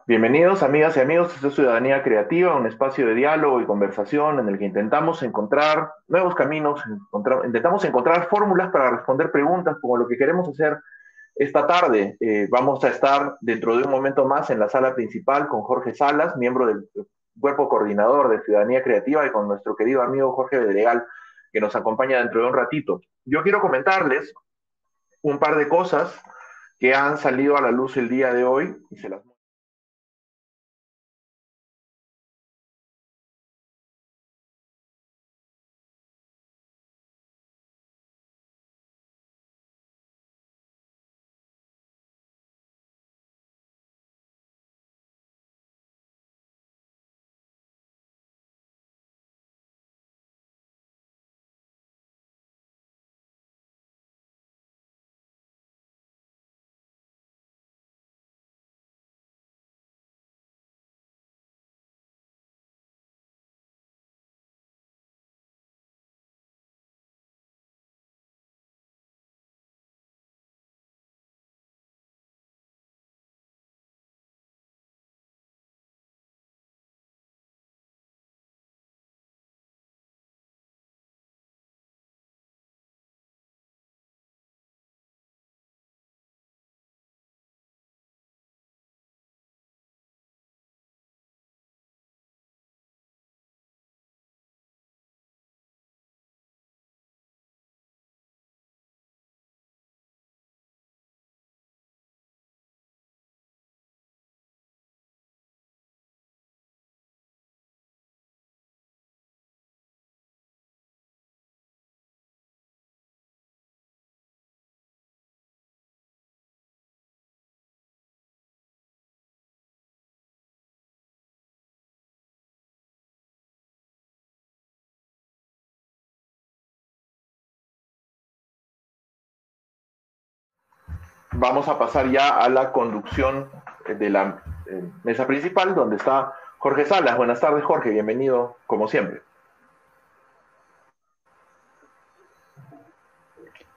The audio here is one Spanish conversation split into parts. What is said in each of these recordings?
Bienvenidos, amigas y amigos. Esto es Ciudadanía Creativa, un espacio de diálogo y conversación en el que intentamos encontrar nuevos caminos, intentamos encontrar fórmulas para responder preguntas como lo que queremos hacer esta tarde. Vamos a estar dentro de un momento más en la sala principal con Jorge Salas, miembro del cuerpo coordinador de Ciudadanía Creativa, y con nuestro querido amigo Jorge Bedregal, que nos acompaña dentro de un ratito. Yo quiero comentarles un par de cosas que han salido a la luz el día de hoy y se las vamos a pasar ya a la conducción de la mesa principal, donde está Jorge Salas. Buenas tardes, Jorge, bienvenido como siempre.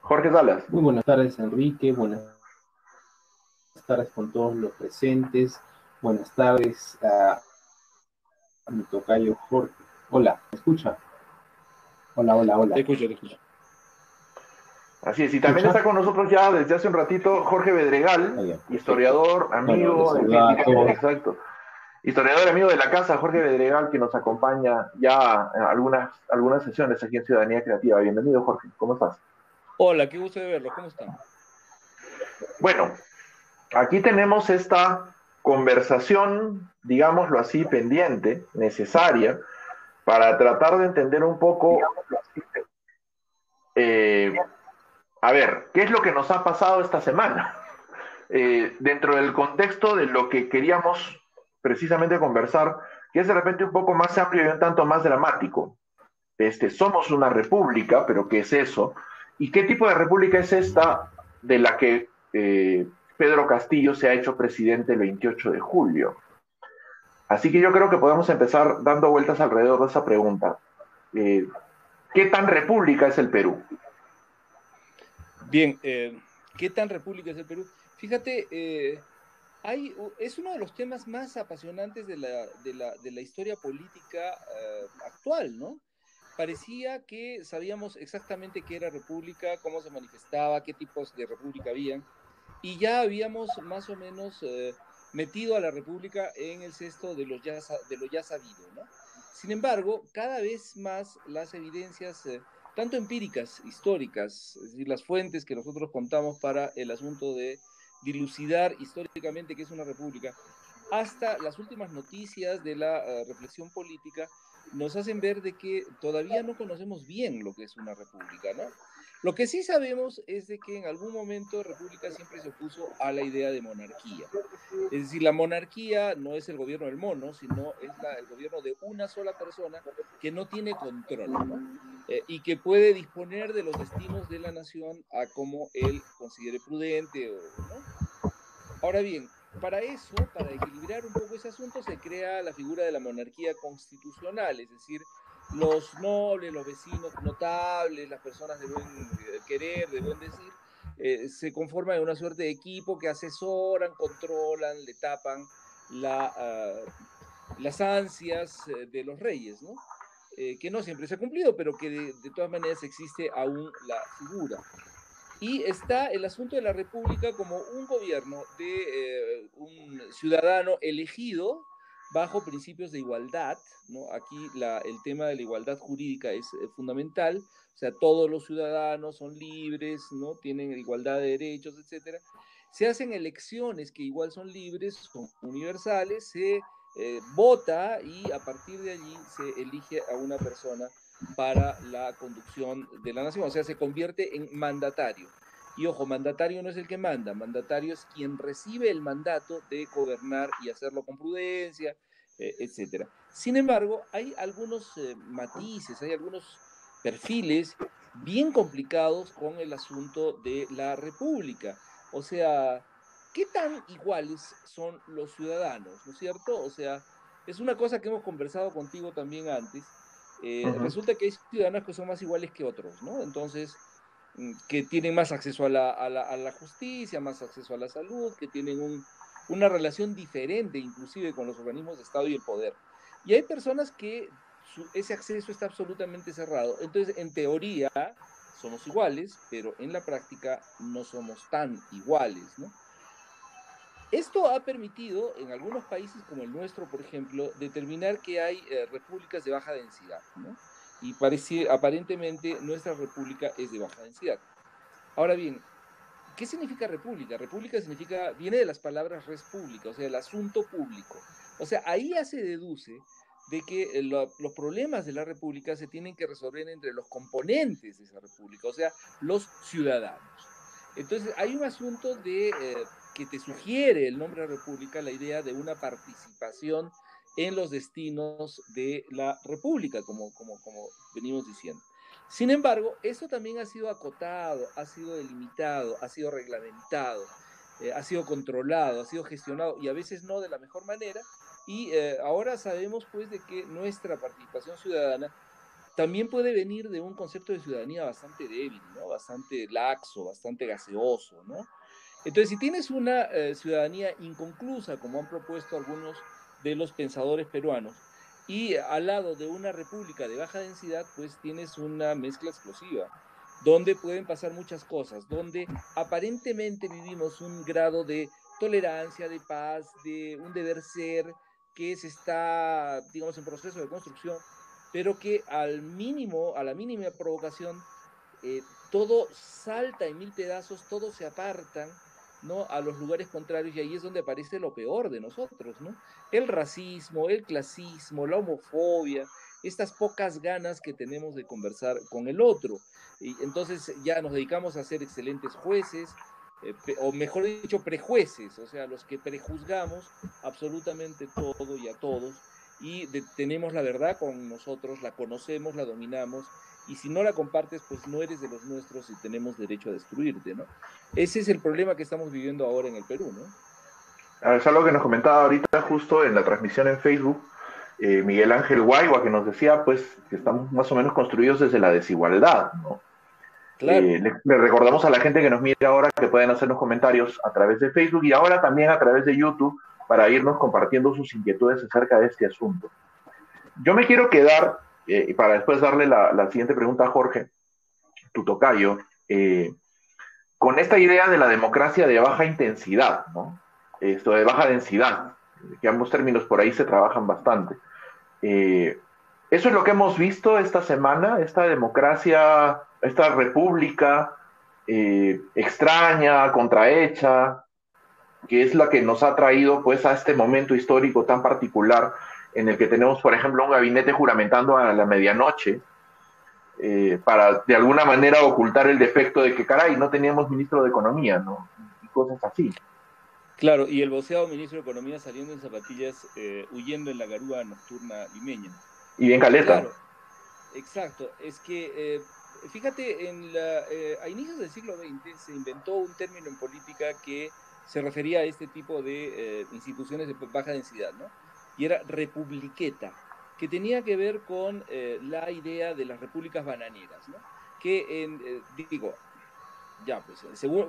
Jorge Salas. Muy buenas tardes, Enrique. Buenas tardes con todos los presentes. Buenas tardes a mi tocayo Jorge. Hola, ¿me escucha? Hola, hola, hola. Te escucho, te escucho. Así es, y también ¿Escucha? está con nosotros ya desde hace un ratito Jorge Bedregal, Bien, perfecto. historiador, Bueno, les amigo, saludaba a todos. exacto, historiador, amigo de la casa, Jorge Bedregal, que nos acompaña ya en algunas sesiones aquí en Ciudadanía Creativa. Bienvenido, Jorge, ¿cómo estás? Hola, qué gusto de verlos. ¿Cómo están? Bueno, aquí tenemos esta conversación, digámoslo así, pendiente, necesaria, para tratar de entender un poco, eh, a ver, ¿qué es lo que nos ha pasado esta semana? Dentro del contexto de lo que queríamos precisamente conversar, que es de repente un poco más amplio y un tanto más dramático. Somos una república, pero ¿qué es eso? ¿Y qué tipo de república es esta de la que Pedro Castillo se ha hecho presidente el 28 de julio? Así que yo creo que podemos empezar dando vueltas alrededor de esa pregunta. Eh, ¿Qué tan república es el Perú? Bien, ¿qué tan república es el Perú? Fíjate, es uno de los temas más apasionantes de la historia política actual, ¿no? Parecía que sabíamos exactamente qué era república, cómo se manifestaba, qué tipos de república habían, y ya habíamos más o menos metido a la república en el cesto de lo ya sabido, ¿no? Sin embargo, cada vez más las evidencias, tanto empíricas, históricas, es decir, las fuentes que nosotros contamos para el asunto de dilucidar históricamente qué es una república, hasta las últimas noticias de la reflexión política, nos hacen ver de que todavía no conocemos bien lo que es una república, ¿no? Lo que sí sabemos es de que en algún momento república siempre se opuso a la idea de monarquía. Es decir, la monarquía no es el gobierno del mono, sino es el gobierno de una sola persona que no tiene control, ¿no? Y que puede disponer de los destinos de la nación a como él considere prudente, ¿no? Ahora bien, para eso, para equilibrar un poco ese asunto, se crea la figura de la monarquía constitucional, es decir, los nobles, los vecinos notables, las personas de buen querer, de buen decir, se conforman en una suerte de equipo que asesoran, controlan, le tapan las ansias de los reyes, ¿no? Que no siempre se ha cumplido, pero que de todas maneras existe aún la figura. Y está el asunto de la República como un gobierno de un ciudadano elegido bajo principios de igualdad, ¿no? Aquí el tema de la igualdad jurídica es fundamental, o sea, todos los ciudadanos son libres, ¿no? Tienen igualdad de derechos, etcétera. Se hacen elecciones que igual son libres, son universales, se vota y a partir de allí se elige a una persona para la conducción de la nación, o sea, se convierte en mandatario. Y ojo, mandatario no es el que manda, mandatario es quien recibe el mandato de gobernar y hacerlo con prudencia, etcétera. Sin embargo, hay algunos matices, hay algunos perfiles bien complicados con el asunto de la república. O sea, ¿qué tan iguales son los ciudadanos? ¿No es cierto? O sea, es una cosa que hemos conversado contigo también antes. Resulta que hay ciudadanos que son más iguales que otros, ¿no? Entonces, que tienen más acceso a la justicia, más acceso a la salud, que tienen una relación diferente inclusive con los organismos de Estado y el poder. Y hay personas que ese acceso está absolutamente cerrado. Entonces, en teoría, somos iguales, pero en la práctica no somos tan iguales, ¿no? Esto ha permitido, en algunos países como el nuestro, por ejemplo, determinar que hay repúblicas de baja densidad, ¿no? Y aparentemente nuestra república es de baja densidad. Ahora bien, ¿qué significa república? República viene de las palabras res pública, o sea, el asunto público. O sea, ahí ya se deduce de que los problemas de la república se tienen que resolver entre los componentes de esa república, o sea, los ciudadanos. Entonces, hay un asunto que te sugiere el nombre de república la idea de una participación en los destinos de la república, como venimos diciendo. Sin embargo, esto también ha sido acotado, ha sido delimitado, ha sido reglamentado, ha sido controlado, ha sido gestionado y a veces no de la mejor manera. Y ahora sabemos pues de que nuestra participación ciudadana también puede venir de un concepto de ciudadanía bastante débil, ¿no? Bastante laxo, bastante gaseoso, ¿no? Entonces, si tienes una ciudadanía inconclusa, como han propuesto algunos de los pensadores peruanos, y al lado de una república de baja densidad, pues tienes una mezcla explosiva, donde pueden pasar muchas cosas, donde aparentemente vivimos un grado de tolerancia, de paz, de un deber ser que se está, digamos, en proceso de construcción, pero que a la mínima provocación, todo salta en mil pedazos, todos se apartan, ¿no? A los lugares contrarios y ahí es donde aparece lo peor de nosotros, ¿no? El racismo, el clasismo, la homofobia, estas pocas ganas que tenemos de conversar con el otro. Y entonces ya nos dedicamos a ser excelentes jueces, o mejor dicho, prejueces, o sea, los que prejuzgamos absolutamente todo y a todos y tenemos la verdad con nosotros, la conocemos, la dominamos y si no la compartes, pues no eres de los nuestros y tenemos derecho a destruirte, ¿no? Ese es el problema que estamos viviendo ahora en el Perú, ¿no? Es algo que nos comentaba ahorita justo en la transmisión en Facebook, Miguel Ángel Guaigua, que nos decía pues que estamos más o menos construidos desde la desigualdad, ¿no? Claro. Le recordamos a la gente que nos mira ahora que pueden hacernos comentarios a través de Facebook y ahora también a través de YouTube para irnos compartiendo sus inquietudes acerca de este asunto. Yo me quiero quedar, para después darle la siguiente pregunta a Jorge, tu tocayo, con esta idea de la democracia de baja intensidad, ¿no? Esto de baja densidad, que ambos términos por ahí se trabajan bastante. Eso es lo que hemos visto esta semana, esta democracia, esta república extraña, contrahecha, que es la que nos ha traído pues a este momento histórico tan particular en el que tenemos, por ejemplo, un gabinete juramentando a la medianoche para de alguna manera ocultar el defecto de que, caray, no teníamos ministro de Economía, ¿no? Y cosas así. Claro, y el voceado ministro de Economía saliendo en zapatillas, huyendo en la garúa nocturna limeña. Y bien caleta. Claro, exacto. Es que, fíjate, a inicios del siglo XX se inventó un término en política que se refería a este tipo de instituciones de baja densidad, ¿no? Y era republiqueta, que tenía que ver con la idea de las repúblicas bananeras, ¿no? Que,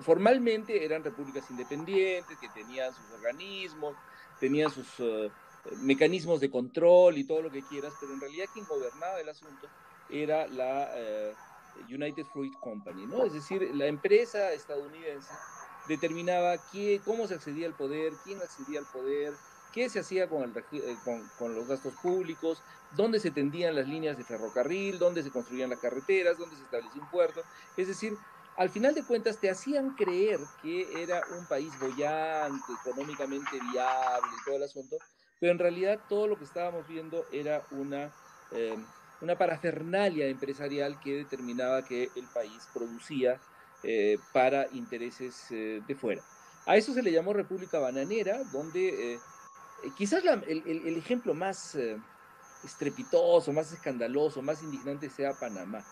formalmente eran repúblicas independientes, que tenían sus organismos, tenían sus mecanismos de control y todo lo que quieras, pero en realidad quien gobernaba el asunto era la United Fruit Company, ¿no? Es decir, la empresa estadounidense determinaba cómo se accedía al poder, quién accedía al poder, qué se hacía con los gastos públicos, dónde se tendían las líneas de ferrocarril, dónde se construían las carreteras, dónde se establecía un puerto. Es decir, al final de cuentas te hacían creer que era un país boyante, económicamente viable y todo el asunto, pero en realidad todo lo que estábamos viendo era una parafernalia empresarial que determinaba que el país producía para intereses de fuera. A eso se le llamó República Bananera, donde quizás el ejemplo más estrepitoso, más escandaloso, más indignante sea Panamá.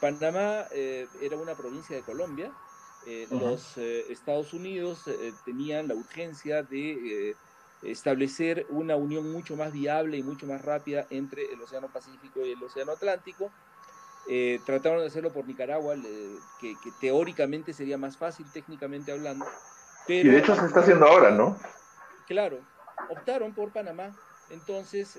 Panamá era una provincia de Colombia. Los Estados Unidos tenían la urgencia de establecer una unión mucho más viable y mucho más rápida entre el Océano Pacífico y el Océano Atlántico. Trataron de hacerlo por Nicaragua, que teóricamente sería más fácil técnicamente hablando, Y de pero hecho al se está final, haciendo ahora, ¿no? claro, optaron por Panamá. Entonces,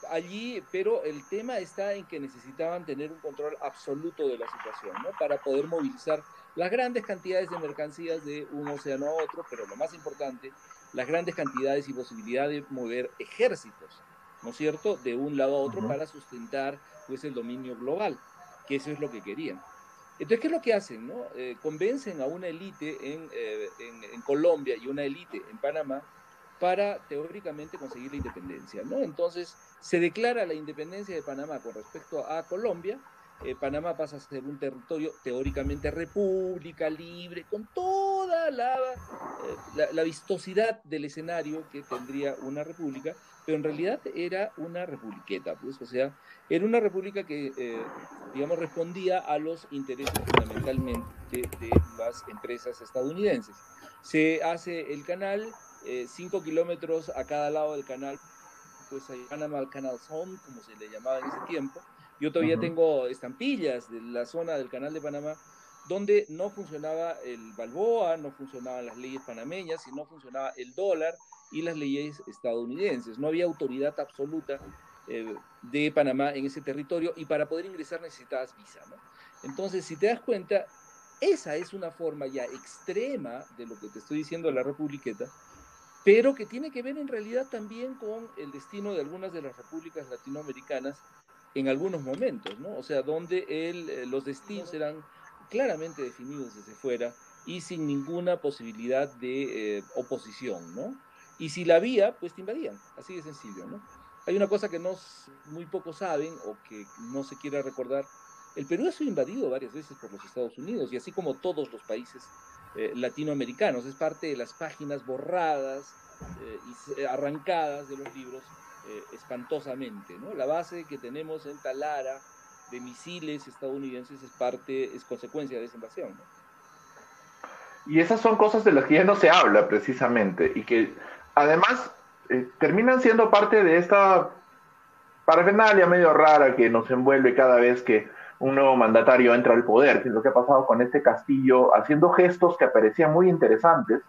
allí, pero el tema está en que necesitaban tener un control absoluto de la situación, ¿no? Para poder movilizar las grandes cantidades de mercancías de un océano a otro, pero lo más importante, las grandes cantidades y posibilidad de mover ejércitos, ¿no es cierto?, de un lado a otro para sustentar, pues, el dominio global, que eso es lo que querían. Entonces, ¿qué es lo que hacen? ¿No? Convencen a una élite en Colombia y una élite en Panamá para teóricamente conseguir la independencia, ¿no? Entonces, se declara la independencia de Panamá con respecto a Colombia. Panamá pasa a ser un territorio teóricamente república, libre, con toda la vistosidad del escenario que tendría una república, pero en realidad era una republiqueta, pues, o sea, era una república que digamos, respondía a los intereses fundamentalmente de las empresas estadounidenses. Se hace el canal, 5 kilómetros a cada lado del canal, pues hay Panama Canal Zone, como se le llamaba en ese tiempo. Yo todavía tengo estampillas de la zona del canal de Panamá, donde no funcionaba el Balboa, no funcionaban las leyes panameñas, sino funcionaba el dólar y las leyes estadounidenses. No había autoridad absoluta de Panamá en ese territorio, y para poder ingresar necesitabas visa, ¿no? Entonces, si te das cuenta, esa es una forma ya extrema de lo que te estoy diciendo de la republiqueta, pero que tiene que ver en realidad también con el destino de algunas de las repúblicas latinoamericanas en algunos momentos, ¿no? O sea, donde los destinos eran claramente definidos desde fuera y sin ninguna posibilidad de oposición, ¿no? Y si la había, pues te invadían, así de sencillo, ¿no? Hay una cosa que muy pocos saben o que no se quiere recordar. El Perú ha sido invadido varias veces por los Estados Unidos, y así como todos los países latinoamericanos. Es parte de las páginas borradas y arrancadas de los libros espantosamente, ¿no? La base que tenemos en Talara de misiles estadounidenses es consecuencia de esa invasión, ¿no? Y esas son cosas de las que ya no se habla precisamente y que además terminan siendo parte de esta parafernalia medio rara que nos envuelve cada vez que un nuevo mandatario entra al poder, que es lo que ha pasado con este Castillo, haciendo gestos que parecían muy interesantes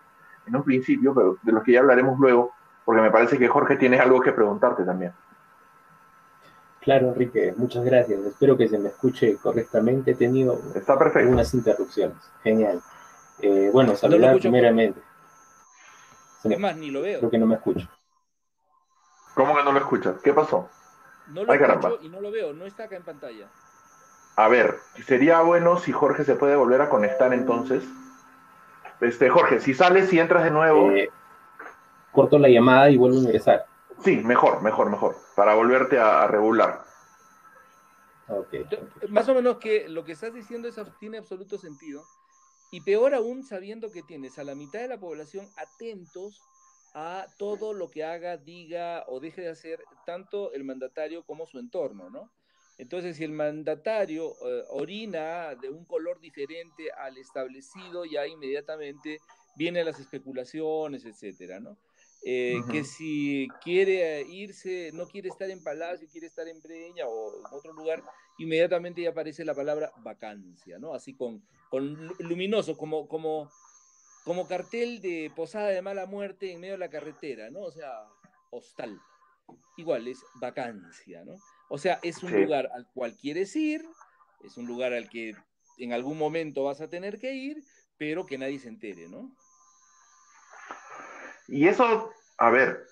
en un principio, pero de los que ya hablaremos luego, porque me parece que Jorge tiene algo que preguntarte también. Claro, Enrique, muchas gracias. Espero que se me escuche correctamente. He tenido Está perfecto. algunas interrupciones. Genial. Bueno, No lo saludar escucho, primeramente. es más, ni lo veo. Creo que no me escucho. ¿Cómo que no lo escuchas? ¿Qué pasó? No lo Ay, escucho caramba. y no lo veo, no está acá en pantalla. A ver, sería bueno si Jorge se puede volver a conectar entonces. Jorge, si sales y entras de nuevo. Corto la llamada y vuelvo a ingresar. Sí, mejor, para volverte a regular. Okay. Más o menos que lo que estás diciendo tiene absoluto sentido, y peor aún sabiendo que tienes a la mitad de la población atentos a todo lo que haga, diga o deje de hacer tanto el mandatario como su entorno, ¿no? Entonces, si el mandatario orina de un color diferente al establecido, ya inmediatamente vienen las especulaciones, etcétera, ¿no? Que si quiere irse, no quiere estar en Palacio, quiere estar en Breña o en otro lugar, inmediatamente ya aparece la palabra vacancia, ¿no? Así con luminoso, como como cartel de posada de mala muerte en medio de la carretera, ¿no? O sea, hostal. Igual es vacancia, ¿no? O sea, es un Sí. lugar al cual quieres ir, es un lugar al que en algún momento vas a tener que ir, pero que nadie se entere, ¿no? Y eso, a ver,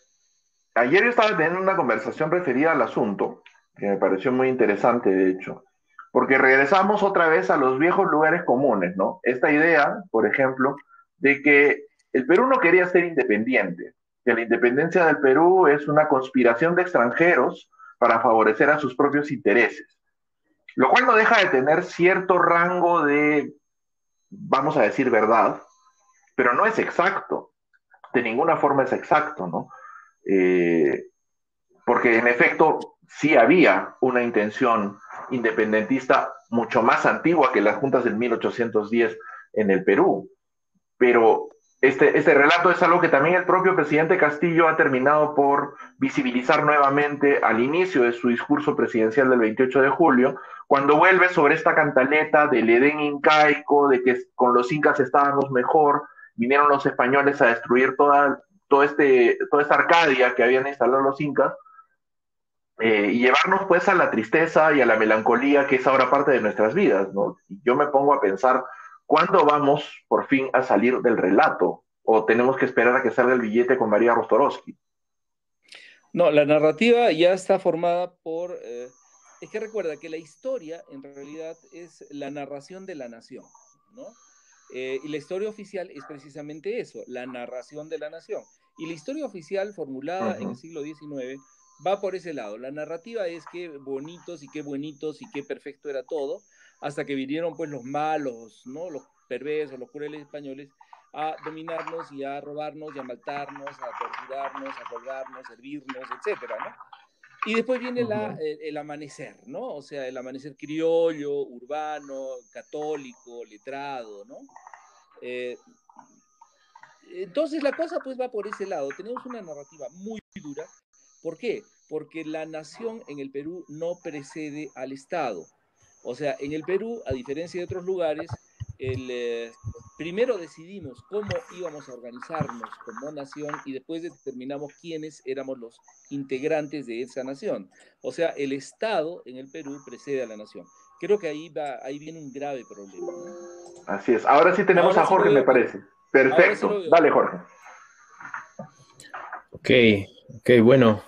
ayer yo estaba teniendo una conversación referida al asunto, que me pareció muy interesante, de hecho, porque regresamos otra vez a los viejos lugares comunes, ¿no? Esta idea, por ejemplo, de que el Perú no quería ser independiente, que la independencia del Perú es una conspiración de extranjeros para favorecer a sus propios intereses, lo cual no deja de tener cierto rango de, vamos a decir, verdad, pero no es exacto, de ninguna forma es exacto, ¿no? Eh, porque en efecto sí había una intención independentista mucho más antigua que las juntas del 1810 en el Perú. Pero este relato es algo que también el propio presidente Castillo ha terminado por visibilizar nuevamente al inicio de su discurso presidencial del 28 de julio, cuando vuelve sobre esta cantaleta del Edén incaico, de que con los incas estábamos mejor, vinieron los españoles a destruir toda esta Arcadia que habían instalado los incas, y llevarnos pues a la tristeza y a la melancolía que es ahora parte de nuestras vidas, ¿no? Y yo me pongo a pensar, ¿cuándo vamos por fin a salir del relato? ¿O tenemos que esperar a que salga el billete con María Rostorowski? No, la narrativa ya está formada por... es que recuerda que la historia en realidad es la narración de la nación, ¿no? Y la historia oficial es precisamente eso, la narración de la nación. Y la historia oficial formulada en el siglo XIX va por ese lado. La narrativa es qué bonitos y qué buenitos y qué perfecto era todo, hasta que vinieron pues los malos, ¿no? Los perversos, los crueles españoles, a dominarnos y a robarnos y a matarnos, a torturarnos, a colgarnos, servirnos, etcétera, ¿no? Y después viene el amanecer, ¿no? O sea, el amanecer criollo, urbano, católico, letrado, ¿no? Entonces la cosa pues va por ese lado. Tenemos una narrativa muy dura. ¿Por qué? Porque la nación en el Perú no precede al Estado. O sea, en el Perú, a diferencia de otros lugares, primero decidimos cómo íbamos a organizarnos como nación y después determinamos quiénes éramos los integrantes de esa nación. O sea, el Estado en el Perú precede a la nación. Creo que ahí viene un grave problema, ¿no? Así es. Ahora sí tenemos Ahora a sí lo Jorge, me veo claro. parece. Ahora sí Perfecto. lo veo Dale, claro. Jorge. Ok, bueno.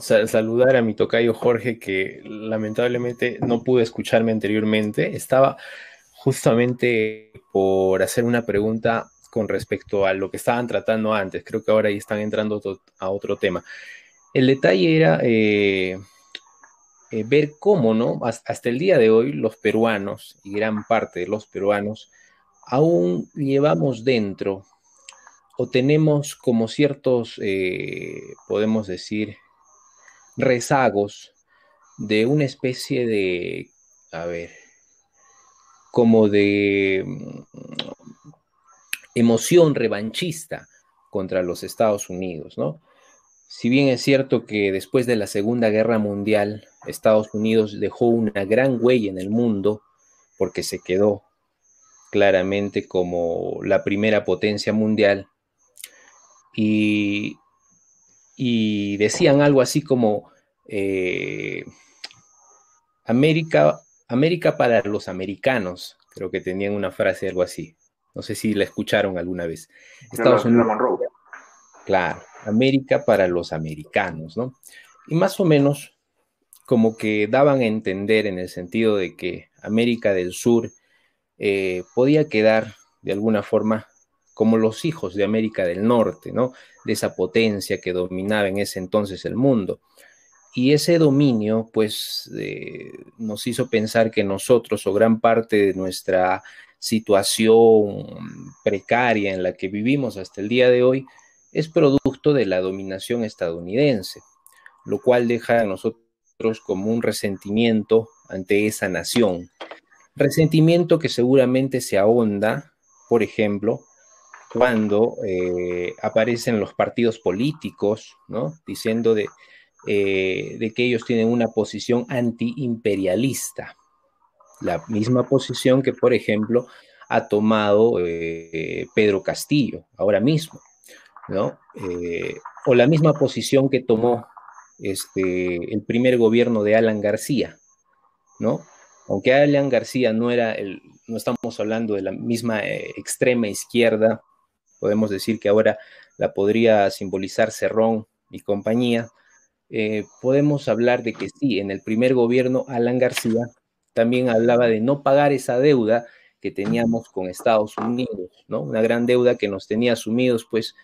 Saludar a mi tocayo Jorge, que lamentablemente no pude escucharme anteriormente. Estaba justamente por hacer una pregunta con respecto a lo que estaban tratando antes. Creo que ahora ya están entrando a otro tema. El detalle era ver cómo, ¿no? Hasta el día de hoy, los peruanos, y gran parte de los peruanos, aún llevamos dentro o tenemos como ciertos, podemos decir, rezagos de una especie de, a ver, como de emoción revanchista contra los Estados Unidos, ¿no? Si bien es cierto que después de la Segunda Guerra Mundial, Estados Unidos dejó una gran huella en el mundo, porque se quedó claramente como la primera potencia mundial, y, y decían algo así como América para los americanos, creo que tenían una frase algo así. No sé si la escucharon alguna vez. Estados La Unidos, Monroe. claro, América para los americanos, ¿no? Y más o menos como que daban a entender en el sentido de que América del Sur podía quedar de alguna forma como los hijos de América del Norte, ¿no? De esa potencia que dominaba en ese entonces el mundo. Y ese dominio, pues, nos hizo pensar que nosotros o gran parte de nuestra situación precaria en la que vivimos hasta el día de hoy es producto de la dominación estadounidense, lo cual deja a nosotros como un resentimiento ante esa nación. Resentimiento que seguramente se ahonda, por ejemplo, cuando aparecen los partidos políticos, ¿no? Diciendo de que ellos tienen una posición antiimperialista, la misma posición que, por ejemplo, ha tomado Pedro Castillo ahora mismo, ¿no? O la misma posición que tomó el primer gobierno de Alan García, ¿no? Aunque Alan García no estamos hablando de la misma extrema izquierda, podemos decir que ahora la podría simbolizar Cerrón y compañía. Podemos hablar de que sí, en el primer gobierno Alan García también hablaba de no pagar esa deuda que teníamos con Estados Unidos, ¿no? Una gran deuda que nos tenía sumidos, pues,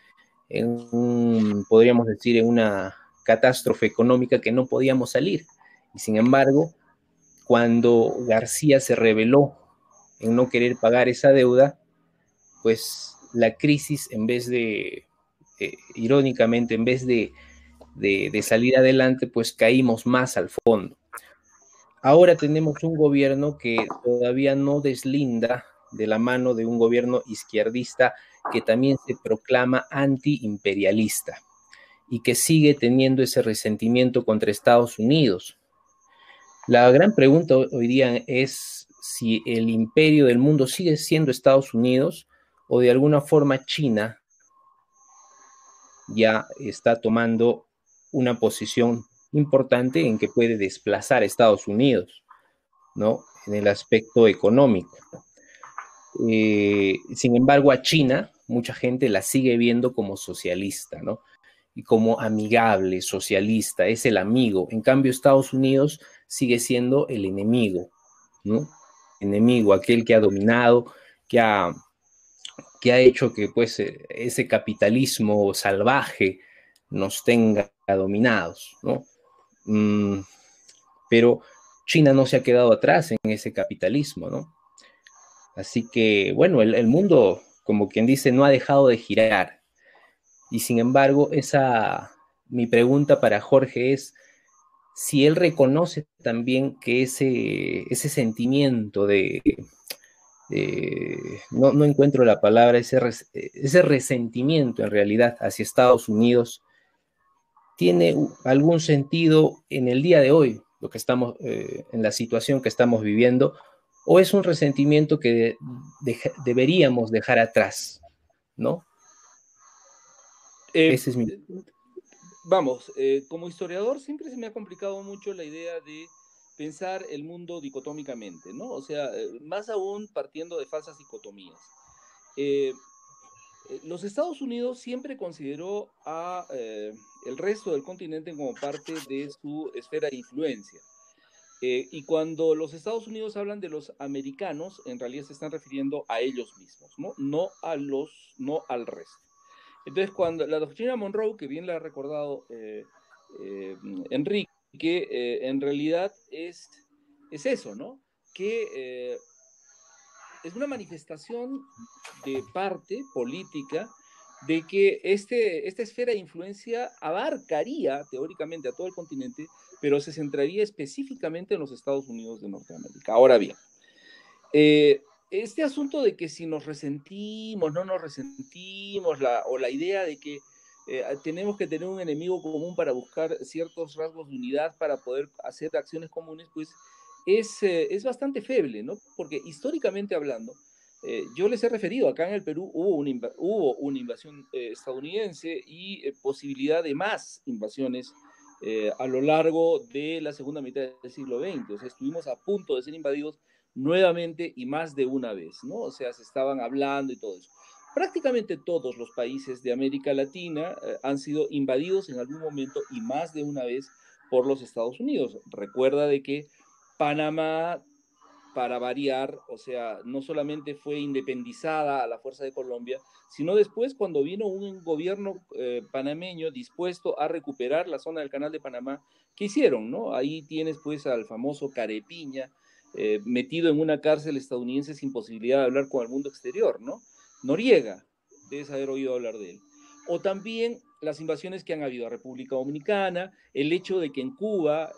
podríamos decir, en una catástrofe económica que no podíamos salir. Y sin embargo, cuando García se rebeló en no querer pagar esa deuda, pues la crisis, en vez de, irónicamente, en vez de salir adelante, pues caímos más al fondo. Ahora tenemos un gobierno que todavía no deslinda de la mano de un gobierno izquierdista que también se proclama antiimperialista y que sigue teniendo ese resentimiento contra Estados Unidos. La gran pregunta hoy día es si el imperio del mundo sigue siendo Estados Unidos o de alguna forma China ya está tomando una posición importante en que puede desplazar a Estados Unidos, ¿no? En el aspecto económico. Sin embargo, a China, mucha gente la sigue viendo como socialista, ¿no? Y como amigable, socialista, es el amigo. En cambio, Estados Unidos sigue siendo el enemigo, ¿no? Enemigo, aquel que ha dominado, que ha hecho que pues ese capitalismo salvaje nos tenga dominados, ¿no? Pero China no se ha quedado atrás en ese capitalismo, ¿no? Así que, bueno, el mundo, como quien dice, no ha dejado de girar. Y sin embargo, mi pregunta para Jorge es si él reconoce también que ese sentimiento no encuentro la palabra, ese resentimiento en realidad hacia Estados Unidos tiene algún sentido en el día de hoy, lo que estamos, en la situación que estamos viviendo, o es un resentimiento que deberíamos dejar atrás, ¿no? Eh, Ese es mi... Vamos, como historiador siempre se me ha complicado mucho la idea de pensar el mundo dicotómicamente, ¿no? O sea, más aún partiendo de falsas dicotomías. Eh, los Estados Unidos siempre consideró a el resto del continente como parte de su esfera de influencia. Y cuando los Estados Unidos hablan de los americanos, en realidad se están refiriendo a ellos mismos, ¿no? No al resto. Entonces, cuando la doctrina Monroe, que bien la ha recordado Enrique, en realidad es eso, ¿no? Que es una manifestación de parte política de que esta esfera de influencia abarcaría teóricamente a todo el continente, pero se centraría específicamente en los Estados Unidos de Norteamérica. Ahora bien, este asunto de que si nos resentimos, no nos resentimos, o la idea de que tenemos que tener un enemigo común para buscar ciertos rasgos de unidad para poder hacer acciones comunes, pues es bastante feble, ¿no? Porque históricamente hablando, yo les he referido, acá en el Perú hubo una invasión estadounidense y posibilidad de más invasiones a lo largo de la segunda mitad del siglo XX. O sea, estuvimos a punto de ser invadidos nuevamente y más de una vez, ¿no? O sea, se estaban hablando y todo eso. Prácticamente todos los países de América Latina han sido invadidos en algún momento y más de una vez por los Estados Unidos. Recuerda de que Panamá, para variar, o sea, no solamente fue independizada a la fuerza de Colombia, sino después cuando vino un gobierno panameño dispuesto a recuperar la zona del Canal de Panamá, ¿qué hicieron, no? Ahí tienes pues al famoso Carepiña, metido en una cárcel estadounidense sin posibilidad de hablar con el mundo exterior, ¿no? Noriega, debes haber oído hablar de él. O también las invasiones que han habido a República Dominicana, el hecho de que en Cuba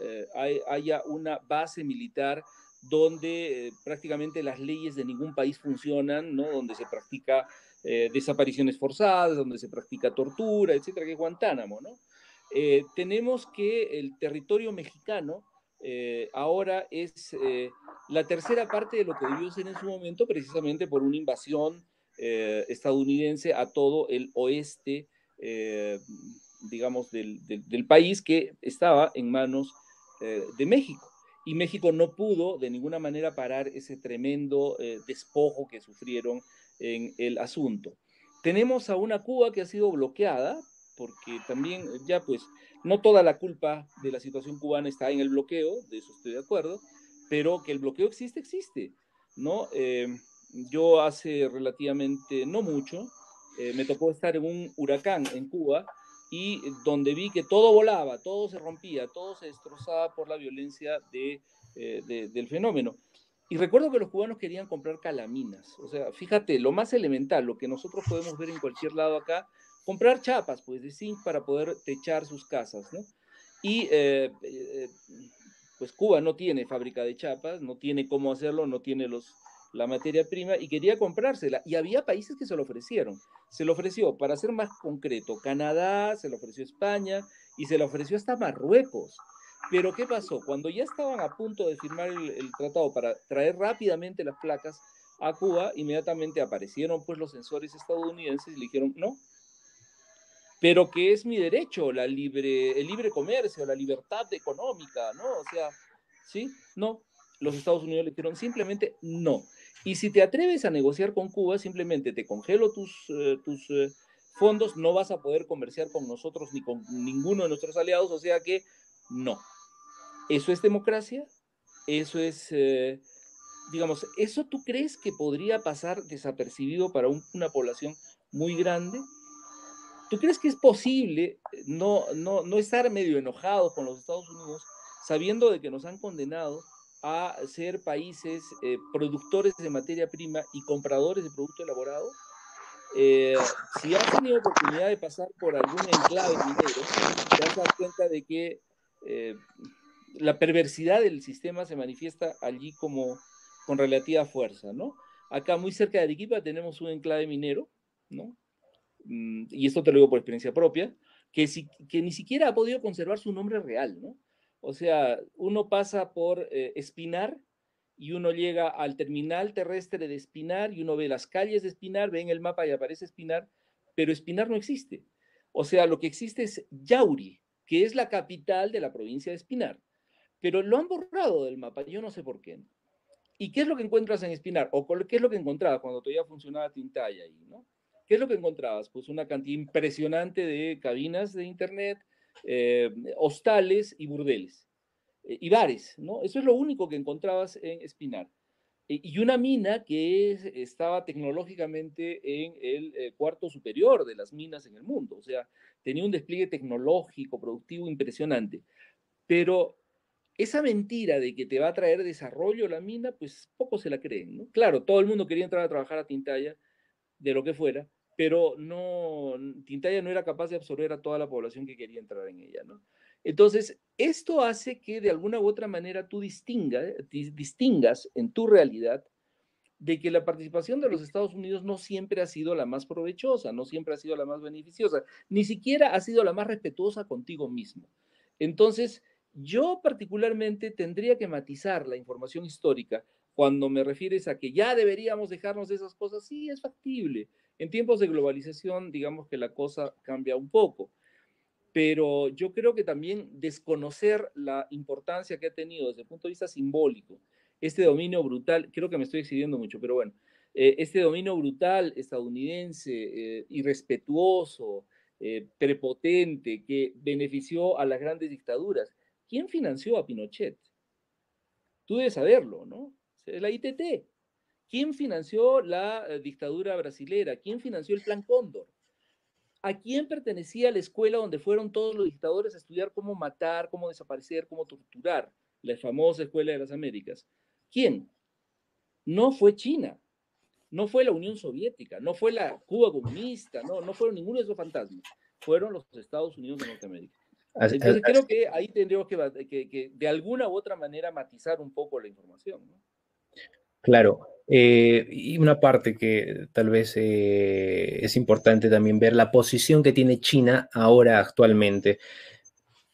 haya una base militar donde prácticamente las leyes de ningún país funcionan, ¿no? Donde se practica desapariciones forzadas, donde se practica tortura, etcétera, que es Guantánamo, ¿no? Tenemos que el territorio mexicano ahora es la tercera parte de lo que debió ser en su momento, precisamente por una invasión estadounidense a todo el oeste, digamos, del país que estaba en manos de México. Y México no pudo de ninguna manera parar ese tremendo despojo que sufrieron en el asunto. Tenemos a una Cuba que ha sido bloqueada, porque también ya pues no toda la culpa de la situación cubana está en el bloqueo, de eso estoy de acuerdo, pero que el bloqueo existe, existe, ¿no? Yo hace relativamente no mucho me tocó estar en un huracán en Cuba y donde vi que todo volaba, todo se rompía, todo se destrozaba por la violencia del fenómeno. Y recuerdo que los cubanos querían comprar calaminas. O sea, fíjate, lo más elemental, lo que nosotros podemos ver en cualquier lado acá, comprar chapas, pues, de zinc para poder techar sus casas, ¿no? Y, pues, Cuba no tiene fábrica de chapas, no tiene cómo hacerlo, no tiene la materia prima y quería comprársela. Y había países que se lo ofrecieron. Se lo ofreció, para ser más concreto, Canadá, se lo ofreció España y se lo ofreció hasta Marruecos. Pero ¿qué pasó? Cuando ya estaban a punto de firmar el tratado para traer rápidamente las placas a Cuba, inmediatamente aparecieron pues los censores estadounidenses y le dijeron, no, pero que es mi derecho, el libre comercio, la libertad económica, ¿no? O sea, ¿sí? No, los Estados Unidos le dijeron simplemente no. Y si te atreves a negociar con Cuba, simplemente te congelo tus fondos, no vas a poder comerciar con nosotros ni con ninguno de nuestros aliados, o sea que no. ¿Eso es democracia? ¿Eso es, digamos, eso tú crees que podría pasar desapercibido para una población muy grande? ¿Tú crees que es posible no estar medio enojados con los Estados Unidos sabiendo de que nos han condenado a ser países productores de materia prima y compradores de producto elaborado? Si has tenido oportunidad de pasar por algún enclave minero, te vas a dar cuenta de que la perversidad del sistema se manifiesta allí como con relativa fuerza, ¿no? Acá muy cerca de Arequipa tenemos un enclave minero, ¿no? Y esto te lo digo por experiencia propia, que ni siquiera ha podido conservar su nombre real, ¿no? O sea, uno pasa por Espinar y uno llega al terminal terrestre de Espinar y uno ve las calles de Espinar, ve en el mapa y aparece Espinar, pero Espinar no existe. O sea, lo que existe es Yauri, que es la capital de la provincia de Espinar, pero lo han borrado del mapa, yo no sé por qué. ¿Y qué es lo que encuentras en Espinar? ¿O qué es lo que encontrabas cuando todavía funcionaba Tintaya ahí, ¿no? ¿Qué es lo que encontrabas? Pues una cantidad impresionante de cabinas de internet, hostales y burdeles, y bares, ¿no? Eso es lo único que encontrabas en Espinar. Y una mina que estaba tecnológicamente en el cuarto superior de las minas en el mundo. O sea, tenía un despliegue tecnológico, productivo impresionante. Pero esa mentira de que te va a traer desarrollo la mina, pues poco se la creen, ¿no? Claro, todo el mundo quería entrar a trabajar a Tintaya, de lo que fuera, pero no, Tintaya no era capaz de absorber a toda la población que quería entrar en ella, ¿no? Entonces, esto hace que de alguna u otra manera tú distingas en tu realidad de que la participación de los Estados Unidos no siempre ha sido la más provechosa, no siempre ha sido la más beneficiosa, ni siquiera ha sido la más respetuosa contigo mismo. Entonces, yo particularmente tendría que matizar la información histórica cuando me refieres a que ya deberíamos dejarnos de esas cosas. Sí, es factible. En tiempos de globalización, digamos que la cosa cambia un poco, pero yo creo que también desconocer la importancia que ha tenido desde el punto de vista simbólico este dominio brutal, creo que me estoy excediendo mucho, pero bueno, este dominio brutal estadounidense, irrespetuoso, prepotente, que benefició a las grandes dictaduras. ¿Quién financió a Pinochet? Tú debes saberlo, ¿no? La ITT. ¿Quién financió la dictadura brasilera? ¿Quién financió el Plan Cóndor? ¿A quién pertenecía la escuela donde fueron todos los dictadores a estudiar cómo matar, cómo desaparecer, cómo torturar? La famosa Escuela de las Américas. ¿Quién? No fue China, no fue la Unión Soviética, no fue la Cuba comunista, no fueron ninguno de esos fantasmas. Fueron los Estados Unidos de Norteamérica. Entonces creo que ahí tendríamos que de alguna u otra manera matizar un poco la información, ¿no? Claro, y una parte que tal vez es importante también ver la posición que tiene China ahora actualmente.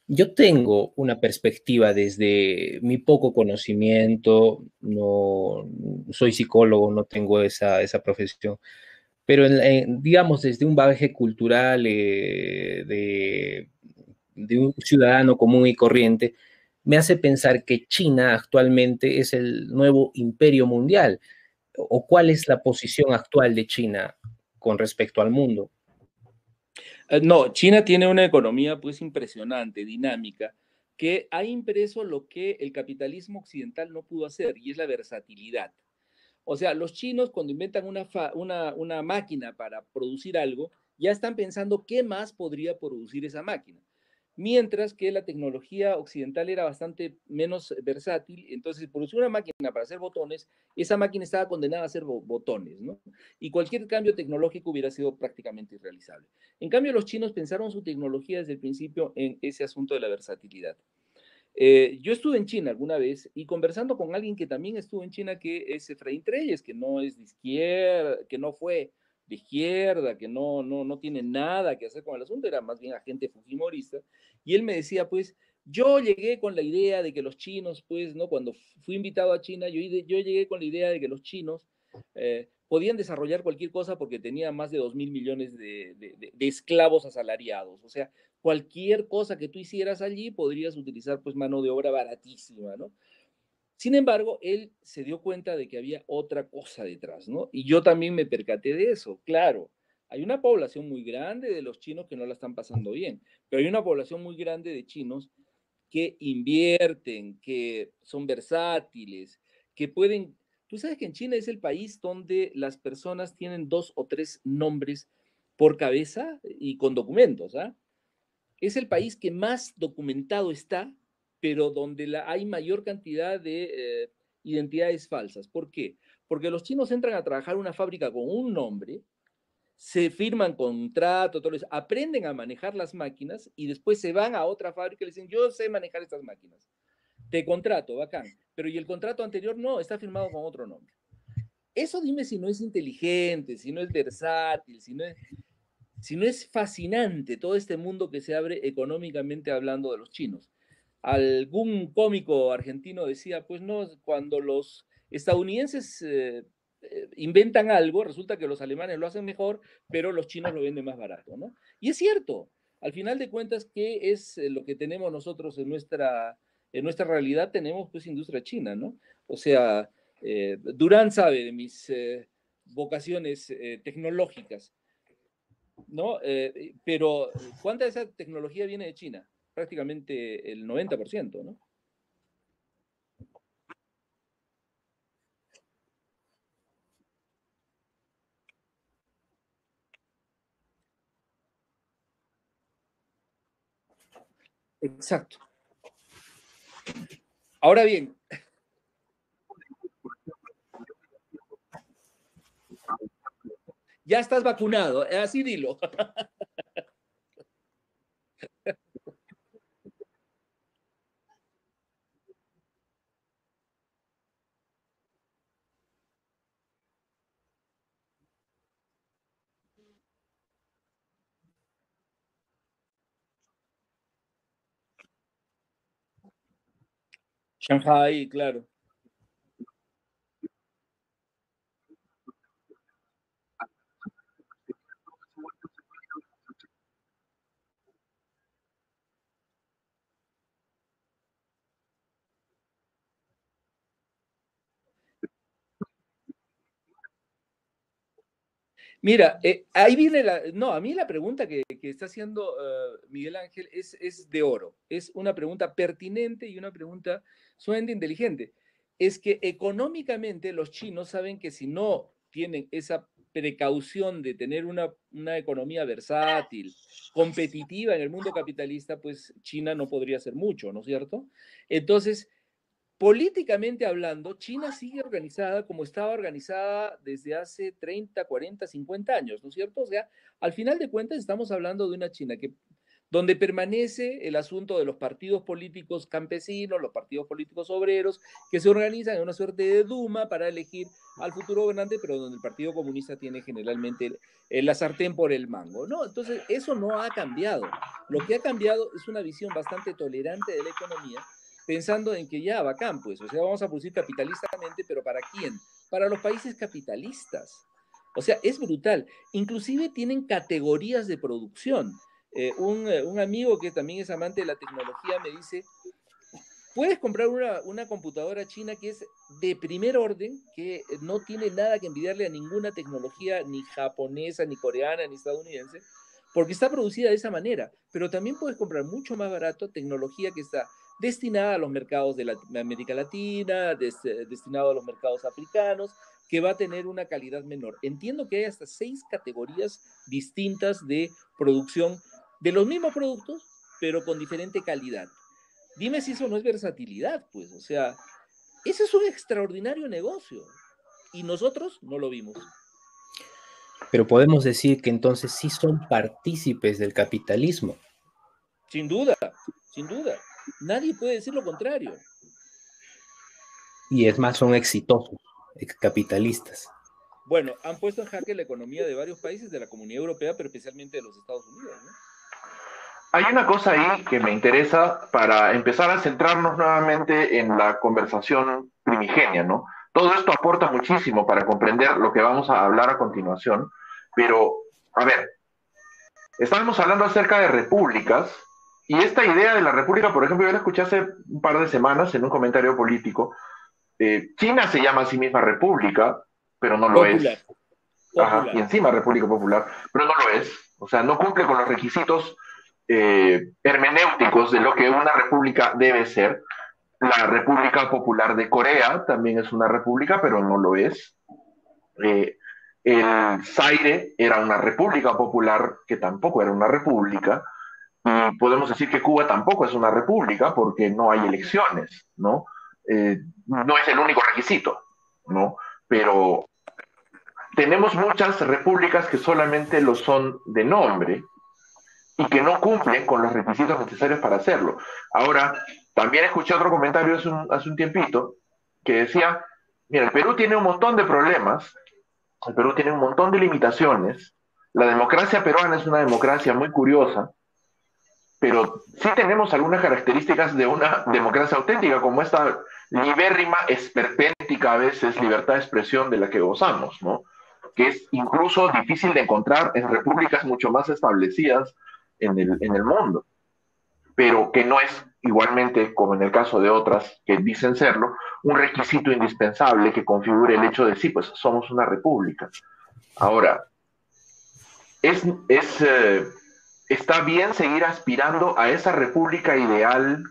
Yo tengo una perspectiva desde mi poco conocimiento, no soy psicólogo, no tengo esa profesión, pero digamos desde un bagaje cultural de un ciudadano común y corriente, me hace pensar que China actualmente es el nuevo imperio mundial, o cuál es la posición actual de China con respecto al mundo. No, China tiene una economía pues impresionante, dinámica, que ha impreso lo que el capitalismo occidental no pudo hacer, y es la versatilidad. O sea, los chinos cuando inventan una máquina para producir algo, ya están pensando qué más podría producir esa máquina. Mientras que la tecnología occidental era bastante menos versátil, entonces si producir una máquina para hacer botones, esa máquina estaba condenada a hacer botones, ¿no? Y cualquier cambio tecnológico hubiera sido prácticamente irrealizable. En cambio, los chinos pensaron su tecnología desde el principio en ese asunto de la versatilidad. Yo estuve en China alguna vez y conversando con alguien que también estuvo en China, que es Efraín Treyes, que no es de izquierda, que no fue de izquierda, que no tiene nada que hacer con el asunto, era más bien agente fujimorista, y él me decía, pues, yo llegué con la idea de que los chinos, pues, ¿no? Cuando fui invitado a China, yo llegué con la idea de que los chinos podían desarrollar cualquier cosa porque tenía más de 2.000 millones de esclavos asalariados. O sea, cualquier cosa que tú hicieras allí podrías utilizar pues mano de obra baratísima, ¿no? Sin embargo, él se dio cuenta de que había otra cosa detrás, ¿no? Y yo también me percaté de eso, claro. Hay una población muy grande de los chinos que no la están pasando bien, pero hay una población muy grande de chinos que invierten, que son versátiles, que pueden... Tú sabes que en China es el país donde las personas tienen 2 o 3 nombres por cabeza y con documentos, ¿ah? Es el país que más documentado está, pero donde hay mayor cantidad de identidades falsas. ¿Por qué? Porque los chinos entran a trabajar en una fábrica con un nombre, se firman contratos, aprenden a manejar las máquinas y después se van a otra fábrica y le dicen, yo sé manejar estas máquinas. Te contrato, bacán. Pero y el contrato anterior no, está firmado con otro nombre. Eso dime si no es inteligente, si no es versátil, si no es fascinante todo este mundo que se abre económicamente hablando de los chinos. Algún cómico argentino decía, pues no, cuando los estadounidenses inventan algo, resulta que los alemanes lo hacen mejor, pero los chinos lo venden más barato, ¿no? Y es cierto, al final de cuentas, ¿qué es lo que tenemos nosotros en nuestra realidad? Tenemos pues industria china, ¿no? O sea, Durán sabe de mis vocaciones tecnológicas, ¿no? Pero ¿cuánta de esa tecnología viene de China? Prácticamente el 90%, ¿no? Exacto. Ahora bien, ya estás vacunado, así dilo. Shanghai, claro. Mira, ahí viene no, a mí la pregunta que está haciendo Miguel Ángel es de oro. Es una pregunta pertinente y una pregunta sumamente inteligente. Es que económicamente los chinos saben que si no tienen esa precaución de tener una economía versátil, competitiva en el mundo capitalista, pues China no podría hacer mucho, ¿no es cierto? Entonces, políticamente hablando, China sigue organizada como estaba organizada desde hace 30, 40, 50 años, ¿no es cierto? O sea, al final de cuentas estamos hablando de una China que donde permanece el asunto de los partidos políticos campesinos, los partidos políticos obreros, que se organizan en una suerte de Duma para elegir al futuro gobernante, pero donde el Partido Comunista tiene generalmente la sartén por el mango, ¿no? Entonces, eso no ha cambiado. Lo que ha cambiado es una visión bastante tolerante de la economía, pensando en que ya, bacán, pues, o sea, vamos a producir capitalistamente, pero ¿para quién? Para los países capitalistas. O sea, es brutal. Inclusive tienen categorías de producción. Un amigo que también es amante de la tecnología me dice, puedes comprar una computadora china que es de primer orden, que no tiene nada que envidiarle a ninguna tecnología, ni japonesa, ni coreana, ni estadounidense, porque está producida de esa manera. Pero también puedes comprar mucho más barato tecnología que está destinada a los mercados de América Latina, destinado a los mercados africanos, que va a tener una calidad menor. Entiendo que hay hasta 6 categorías distintas de producción de los mismos productos, pero con diferente calidad. Dime si eso no es versatilidad, pues, o sea, ese es un extraordinario negocio y nosotros no lo vimos. Pero podemos decir que entonces sí son partícipes del capitalismo. Sin duda, sin duda. Nadie puede decir lo contrario. Y es más, son exitosos, capitalistas. Bueno, han puesto en jaque la economía de varios países de la Comunidad Europea, pero especialmente de los Estados Unidos, ¿no? Hay una cosa ahí que me interesa para empezar a centrarnos nuevamente en la conversación primigenia, ¿no? Todo esto aporta muchísimo para comprender lo que vamos a hablar a continuación, pero, a ver, estábamos hablando acerca de repúblicas, y esta idea de la república, por ejemplo, yo la escuché hace un par de semanas en un comentario político. China se llama a sí misma república, pero no lo Popular, es. Ajá, y popular. encima República Popular, pero no lo es. O sea, no cumple con los requisitos hermenéuticos de lo que una república debe ser. La República Popular de Corea también es una república, pero no lo es. El Zaire era una república popular que tampoco era una república. Y podemos decir que Cuba tampoco es una república porque no hay elecciones, ¿no? No es el único requisito, ¿no? Pero tenemos muchas repúblicas que solamente lo son de nombre y que no cumplen con los requisitos necesarios para hacerlo. Ahora, también escuché otro comentario hace un tiempito que decía, mira, el Perú tiene un montón de problemas, el Perú tiene un montón de limitaciones, la democracia peruana es una democracia muy curiosa, pero sí tenemos algunas características de una democracia auténtica, como esta libérrima, esperpéntica a veces libertad de expresión de la que gozamos, ¿no? Que es incluso difícil de encontrar en repúblicas mucho más establecidas en el mundo, pero que no es igualmente, como en el caso de otras que dicen serlo, un requisito indispensable que configure el hecho de sí, pues somos una república. Ahora, está bien seguir aspirando a esa república ideal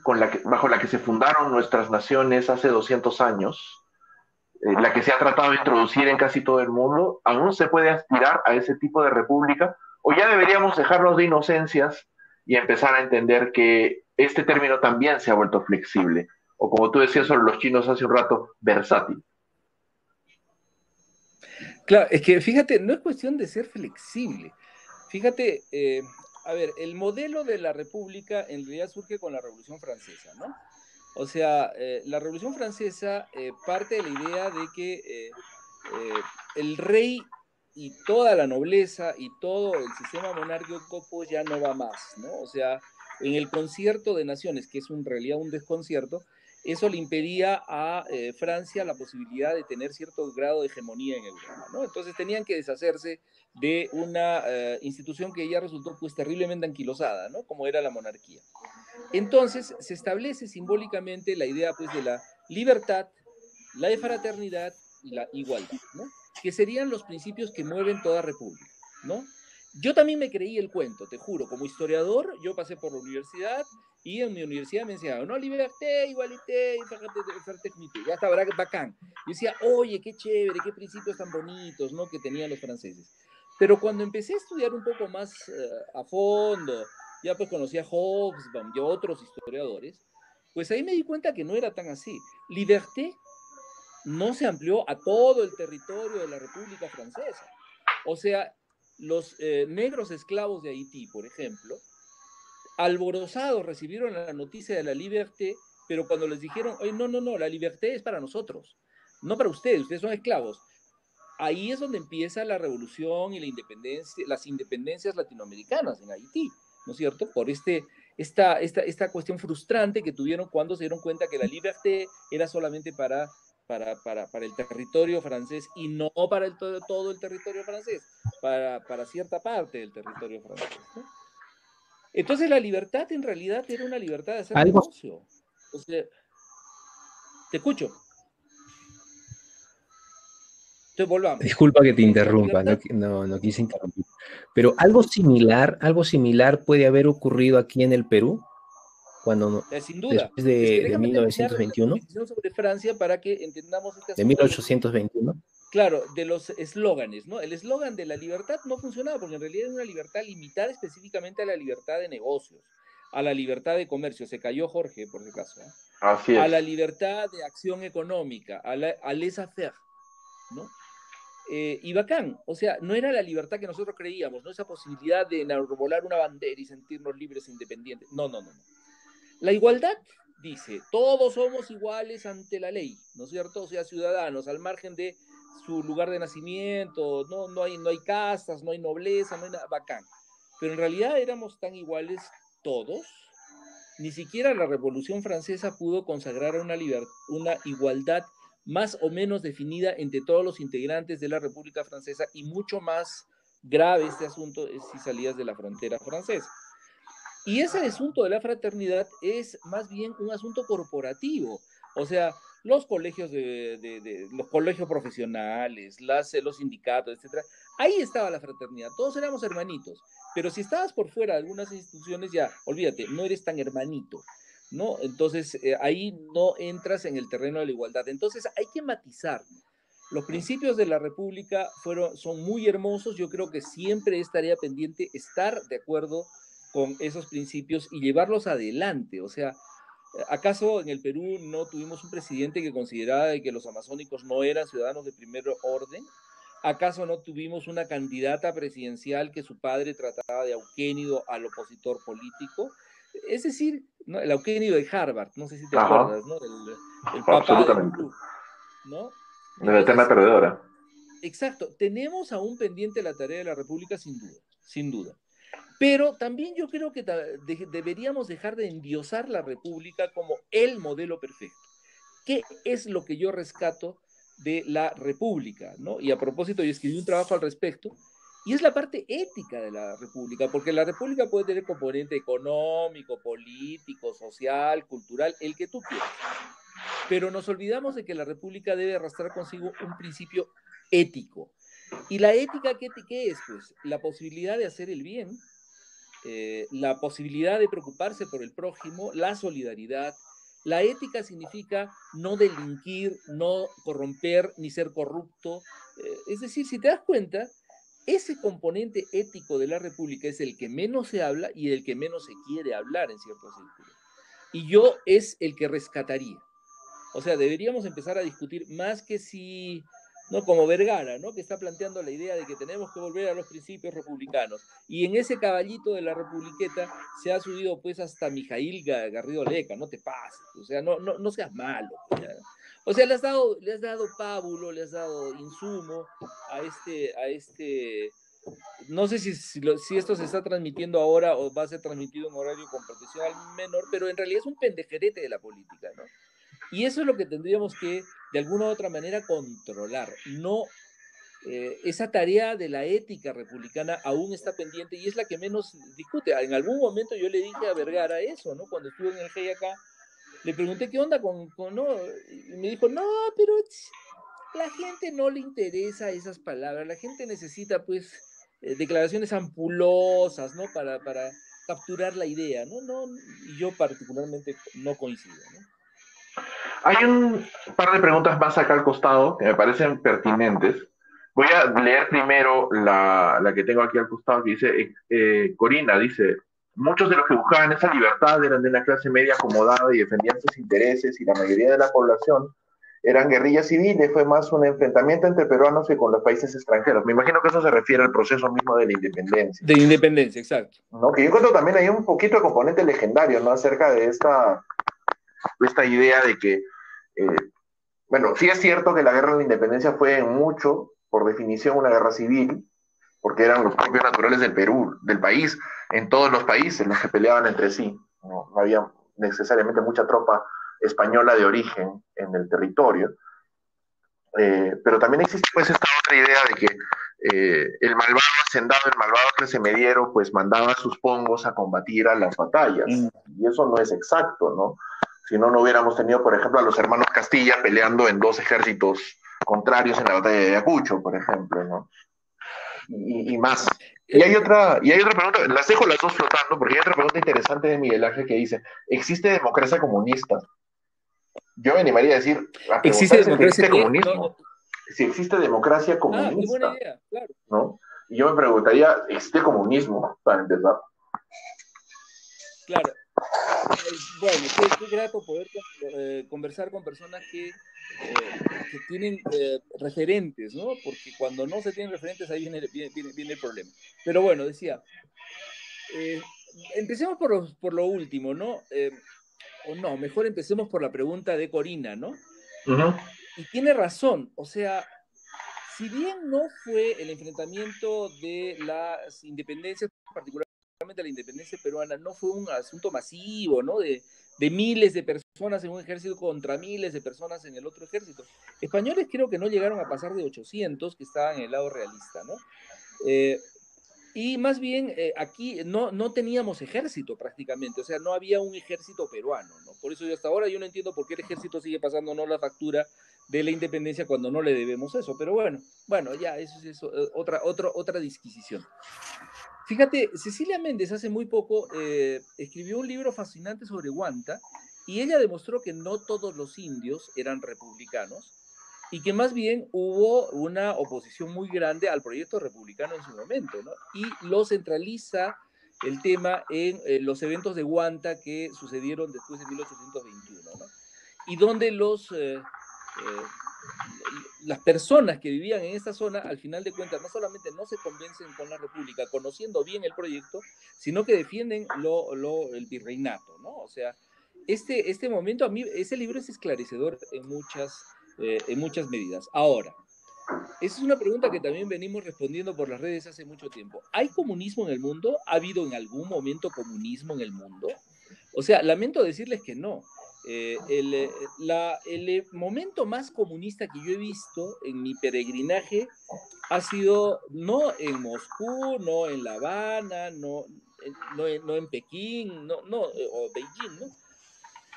bajo la que se fundaron nuestras naciones hace 200 años, la que se ha tratado de introducir en casi todo el mundo. ¿Aún se puede aspirar a ese tipo de república? ¿O ya deberíamos dejarnos de inocencias y empezar a entender que este término también se ha vuelto flexible? O como tú decías sobre los chinos hace un rato, versátil. Claro, es que fíjate, no es cuestión de ser flexible. Fíjate, a ver, el modelo de la república en realidad surge con la Revolución Francesa, ¿no? O sea, la Revolución Francesa parte de la idea de que el rey y toda la nobleza y todo el sistema monárquico pues ya no va más, ¿no? O sea, en el concierto de naciones, que es en realidad un desconcierto, eso le impedía a Francia la posibilidad de tener cierto grado de hegemonía en Europa, ¿no? Entonces tenían que deshacerse de una institución que ya resultó pues terriblemente anquilosada, ¿no? Como era la monarquía. Entonces se establece simbólicamente la idea pues de la libertad, la fraternidad y la igualdad, ¿no? Que serían los principios que mueven toda república, ¿no? Yo también me creí el cuento, te juro, como historiador, yo pasé por la universidad y en mi universidad me enseñaban, no, liberté, igualité, fraternité, ya está bacán. Yo decía, oye, qué chévere, qué principios tan bonitos, ¿no? Que tenían los franceses. Pero cuando empecé a estudiar un poco más a fondo, ya pues conocí a Hobsbawm y a otros historiadores, pues ahí me di cuenta que no era tan así. Liberté no se amplió a todo el territorio de la República Francesa. O sea, los negros esclavos de Haití, por ejemplo, alborozados recibieron la noticia de la Liberté, pero cuando les dijeron, oye, no, la Liberté es para nosotros, no para ustedes son esclavos. Ahí es donde empieza la revolución y la independencia, las independencias latinoamericanas en Haití, ¿no es cierto? Por esta cuestión frustrante que tuvieron cuando se dieron cuenta que la Liberté era solamente para el territorio francés y no para todo el territorio francés, para cierta parte del territorio francés, ¿no? Entonces la libertad en realidad era una libertad de hacer negocio. O sea, te escucho. Entonces volvamos. Disculpa que te interrumpa, no quise interrumpir. Pero algo similar puede haber ocurrido aquí en el Perú, cuando sin duda. Después de 1921. Sobre Francia para que entendamos este asunto. De 1821. Claro, de los eslóganes, ¿no? El eslogan de la libertad no funcionaba porque en realidad era una libertad limitada específicamente a la libertad de negocios, a la libertad de comercio. Se cayó Jorge, por si acaso, ¿eh? Así es. A la libertad de acción económica, a laissez-faire, ¿no? Y bacán, o sea, no era la libertad que nosotros creíamos, no esa posibilidad de enarbolar una bandera y sentirnos libres e independientes. No. La igualdad dice, todos somos iguales ante la ley, ¿no es cierto? O sea, ciudadanos, al margen de su lugar de nacimiento, no hay castas, no hay nobleza, no hay nada, bacán. Pero en realidad éramos tan iguales todos, ni siquiera la Revolución Francesa pudo consagrar una igualdad más o menos definida entre todos los integrantes de la República Francesa, y mucho más grave este asunto es si salías de la frontera francesa. Y ese asunto de la fraternidad es más bien un asunto corporativo, o sea, los colegios los colegios profesionales, los sindicatos, etcétera. Ahí estaba la fraternidad, todos éramos hermanitos, pero si estabas por fuera de algunas instituciones, ya, olvídate, no eres tan hermanito, ¿no? Entonces, ahí no entras en el terreno de la igualdad. Entonces, hay que matizar. Los principios de la República son muy hermosos. Yo creo que siempre es tarea pendiente estar de acuerdo con esos principios y llevarlos adelante. O sea, ¿acaso en el Perú no tuvimos un presidente que consideraba que los amazónicos no eran ciudadanos de primer orden? ¿Acaso no tuvimos una candidata presidencial que su padre trataba de auquénido al opositor político? Es decir, ¿no? El auquénido de Harvard, no sé si te acuerdas, ¿no? El papá del club, ¿no? De la eterna perdedora. Exacto, tenemos aún pendiente la tarea de la República sin duda. Pero también yo creo que deberíamos dejar de endiosar la República como el modelo perfecto. ¿Qué es lo que yo rescato de la República, ¿no? Y a propósito, yo escribí un trabajo al respecto, y es la parte ética de la República, porque la República puede tener componente económico, político, social, cultural, el que tú quieras. Pero nos olvidamos de que la República debe arrastrar consigo un principio ético. ¿Y la ética qué es? Pues la posibilidad de hacer el bien, la posibilidad de preocuparse por el prójimo, la solidaridad. La ética significa no delinquir, no corromper, ni ser corrupto. Es decir, si te das cuenta, ese componente ético de la República es el que menos se habla y el que menos se quiere hablar en ciertos círculos. Y yo es el que rescataría. O sea, deberíamos empezar a discutir más que si, ¿no? Como Vergara, ¿no? Que está planteando la idea de que tenemos que volver a los principios republicanos. Y en ese caballito de la republiqueta se ha subido pues hasta Mijaíl Garrido Leca, no te pases, o sea, no seas malo. ¿Ya? O sea, le has dado pábulo, le has dado insumo a este no sé si esto se está transmitiendo ahora o va a ser transmitido en horario con protección al menor, pero en realidad es un pendejerete de la política, ¿no? Y eso es lo que tendríamos que, de alguna u otra manera, controlar. No, esa tarea de la ética republicana aún está pendiente y es la que menos discute. En algún momento yo le dije a Vergara eso, ¿no? Cuando estuve en el GIAK, le pregunté qué onda con no, y me dijo, no, pero la gente no le interesa esas palabras, la gente necesita, pues, declaraciones ampulosas, ¿no? Para capturar la idea, ¿no? Y yo particularmente no coincido, ¿no? Hay un par de preguntas más acá al costado que me parecen pertinentes. Voy a leer primero la que tengo aquí al costado, que dice, Corina dice, muchos de los que buscaban esa libertad eran de una clase media acomodada y defendían sus intereses, y la mayoría de la población eran guerrillas civiles, fue más un enfrentamiento entre peruanos que con los países extranjeros. Me imagino que eso se refiere al proceso mismo de la independencia. De independencia, exacto. ¿No? Que yo encuentro también hay un poquito de componente legendario, ¿no? Acerca de esta idea de que, bueno, sí es cierto que la guerra de la independencia fue en mucho, por definición, una guerra civil, porque eran los propios naturales del Perú, del país, en todos los países los que peleaban entre sí. No había necesariamente mucha tropa española de origen en el territorio. Pero también existe pues esta otra idea de que el malvado hacendado, el malvado clase mediero, pues mandaba a sus pongos a combatir a las batallas. Y eso no es exacto, ¿no? Si no, no hubiéramos tenido, por ejemplo, a los hermanos Castilla peleando en dos ejércitos contrarios en la batalla de Ayacucho, por ejemplo, ¿no? Y más. Y hay otra pregunta, las dejo las dos flotando, porque hay otra pregunta interesante de Miguel Ángel que dice, ¿existe democracia comunista? Yo me animaría a decir, a ¿existe democracia democracia comunismo? no. Si existe democracia comunista. Qué buena idea, claro. ¿No? Y yo me preguntaría, ¿existe comunismo? Para empezar. Claro. Bueno, qué grato poder conversar con personas que tienen referentes, ¿no? Porque cuando no se tienen referentes, ahí viene el problema. Pero bueno, decía, empecemos por lo último, ¿no? O no, mejor empecemos por la pregunta de Corina, ¿no? Y tiene razón, o sea, si bien no fue el enfrentamiento de las independencias, particularmente la independencia peruana, no fue un asunto masivo, ¿no? De miles de personas en un ejército contra miles de personas en el otro ejército. Españoles creo que no llegaron a pasar de 800 que estaban en el lado realista, ¿no? Y más bien aquí no teníamos ejército prácticamente, o sea, no había un ejército peruano, ¿no? Por eso yo hasta ahora yo no entiendo por qué el ejército sigue pasándonos la factura de la independencia cuando no le debemos eso, pero bueno, ya, eso es otra disquisición. Fíjate, Cecilia Méndez hace muy poco escribió un libro fascinante sobre Huanta y ella demostró que no todos los indios eran republicanos y que más bien hubo una oposición muy grande al proyecto republicano en su momento, ¿no? Y lo centraliza el tema en los eventos de Huanta que sucedieron después de 1821, ¿no? Y donde las personas que vivían en esta zona, al final de cuentas, no solamente no se convencen con la República, conociendo bien el proyecto, sino que defienden el virreinato, ¿no? O sea, este momento, a mí, ese libro es esclarecedor en muchas medidas. Ahora, esa es una pregunta que también venimos respondiendo por las redes hace mucho tiempo. ¿Hay comunismo en el mundo? ¿Ha habido en algún momento comunismo en el mundo? O sea, lamento decirles que no. El momento más comunista que yo he visto en mi peregrinaje ha sido no en Moscú, no en La Habana, no en Pekín, o Beijing, ¿no?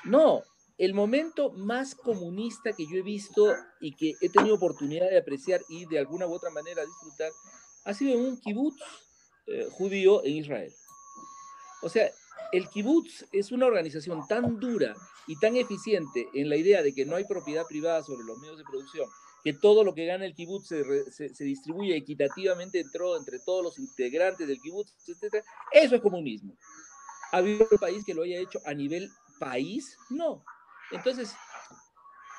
No, el momento más comunista que yo he visto y que he tenido oportunidad de apreciar y de alguna u otra manera disfrutar ha sido en un kibutz judío en Israel. O sea, el kibutz es una organización tan dura y tan eficiente en la idea de que no hay propiedad privada sobre los medios de producción, que todo lo que gana el kibutz se distribuye equitativamente entre todos los integrantes del kibutz, etc. Eso es comunismo. ¿Ha habido un país que lo haya hecho a nivel país? No. Entonces,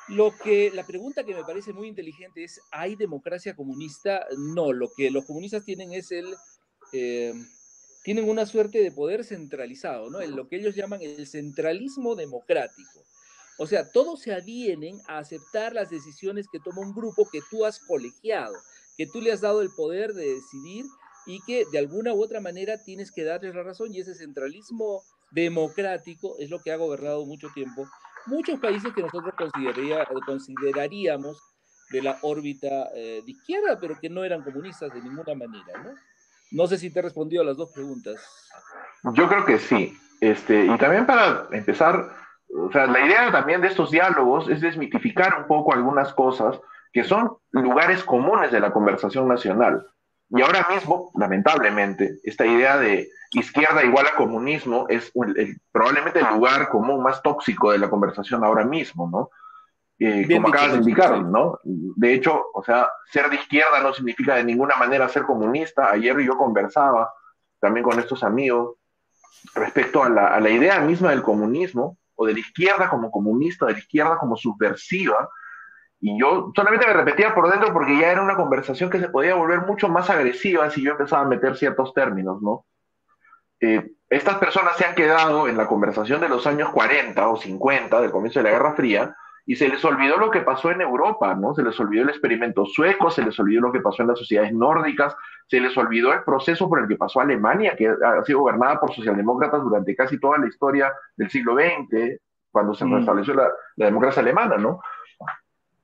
la pregunta que me parece muy inteligente es, ¿hay democracia comunista? No, lo que los comunistas tienen es tienen una suerte de poder centralizado, ¿no? Lo que ellos llaman el centralismo democrático. O sea, todos se avienen a aceptar las decisiones que toma un grupo que tú has colegiado, que tú le has dado el poder de decidir y que de alguna u otra manera tienes que darles la razón, y ese centralismo democrático es lo que ha gobernado mucho tiempo muchos países que nosotros consideraríamos de la órbita de izquierda, pero que no eran comunistas de ninguna manera, ¿no? No sé si te he respondido a las dos preguntas. Yo creo que sí. Y también para empezar, o sea, la idea también de estos diálogos es desmitificar un poco algunas cosas que son lugares comunes de la conversación nacional. Y ahora mismo, lamentablemente, esta idea de izquierda igual a comunismo es probablemente el lugar común más tóxico de la conversación ahora mismo, ¿no? Como acabas de indicar, ¿no? De hecho, o sea, ser de izquierda no significa de ninguna manera ser comunista. Ayer yo conversaba también con estos amigos respecto a la idea misma del comunismo, o de la izquierda como comunista, de la izquierda como subversiva, Y yo solamente me repetía por dentro porque ya era una conversación que se podía volver mucho más agresiva si yo empezaba a meter ciertos términos, ¿no? Estas personas se han quedado en la conversación de los años 40 o 50, del comienzo de la Guerra Fría, y se les olvidó lo que pasó en Europa, ¿no? Se les olvidó el experimento sueco, se les olvidó lo que pasó en las sociedades nórdicas, se les olvidó el proceso por el que pasó Alemania, que ha sido gobernada por socialdemócratas durante casi toda la historia del siglo XX, cuando se restableció la democracia alemana, ¿no?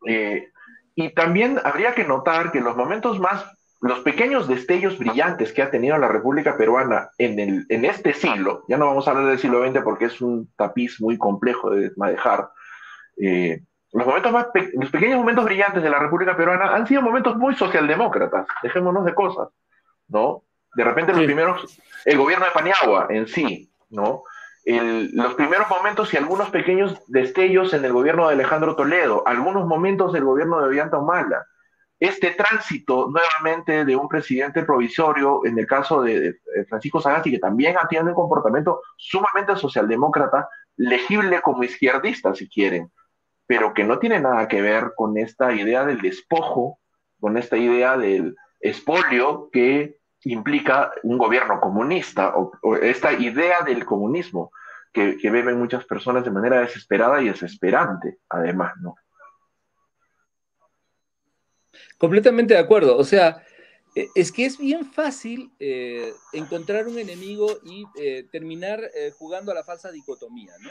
Eh, y también habría que notar que los pequeños destellos brillantes que ha tenido la República Peruana en este siglo, ya no vamos a hablar del siglo XX porque es un tapiz muy complejo de manejar, eh, los pequeños momentos brillantes de la República Peruana han sido momentos muy socialdemócratas, dejémonos de cosas, ¿no? De repente el gobierno de Paniagua en sí, ¿no? Los primeros momentos y algunos pequeños destellos en el gobierno de Alejandro Toledo, algunos momentos del gobierno de Ollanta Humala, este tránsito nuevamente de un presidente provisorio, en el caso de Francisco Sagasti, que también ha tenido un comportamiento sumamente socialdemócrata, legible como izquierdista, si quieren, pero que no tiene nada que ver con esta idea del despojo, con esta idea del expolio que implica un gobierno comunista, o esta idea del comunismo que beben muchas personas de manera desesperada y desesperante, además, ¿no? Completamente de acuerdo. O sea, es que es bien fácil encontrar un enemigo y terminar jugando a la falsa dicotomía, ¿no?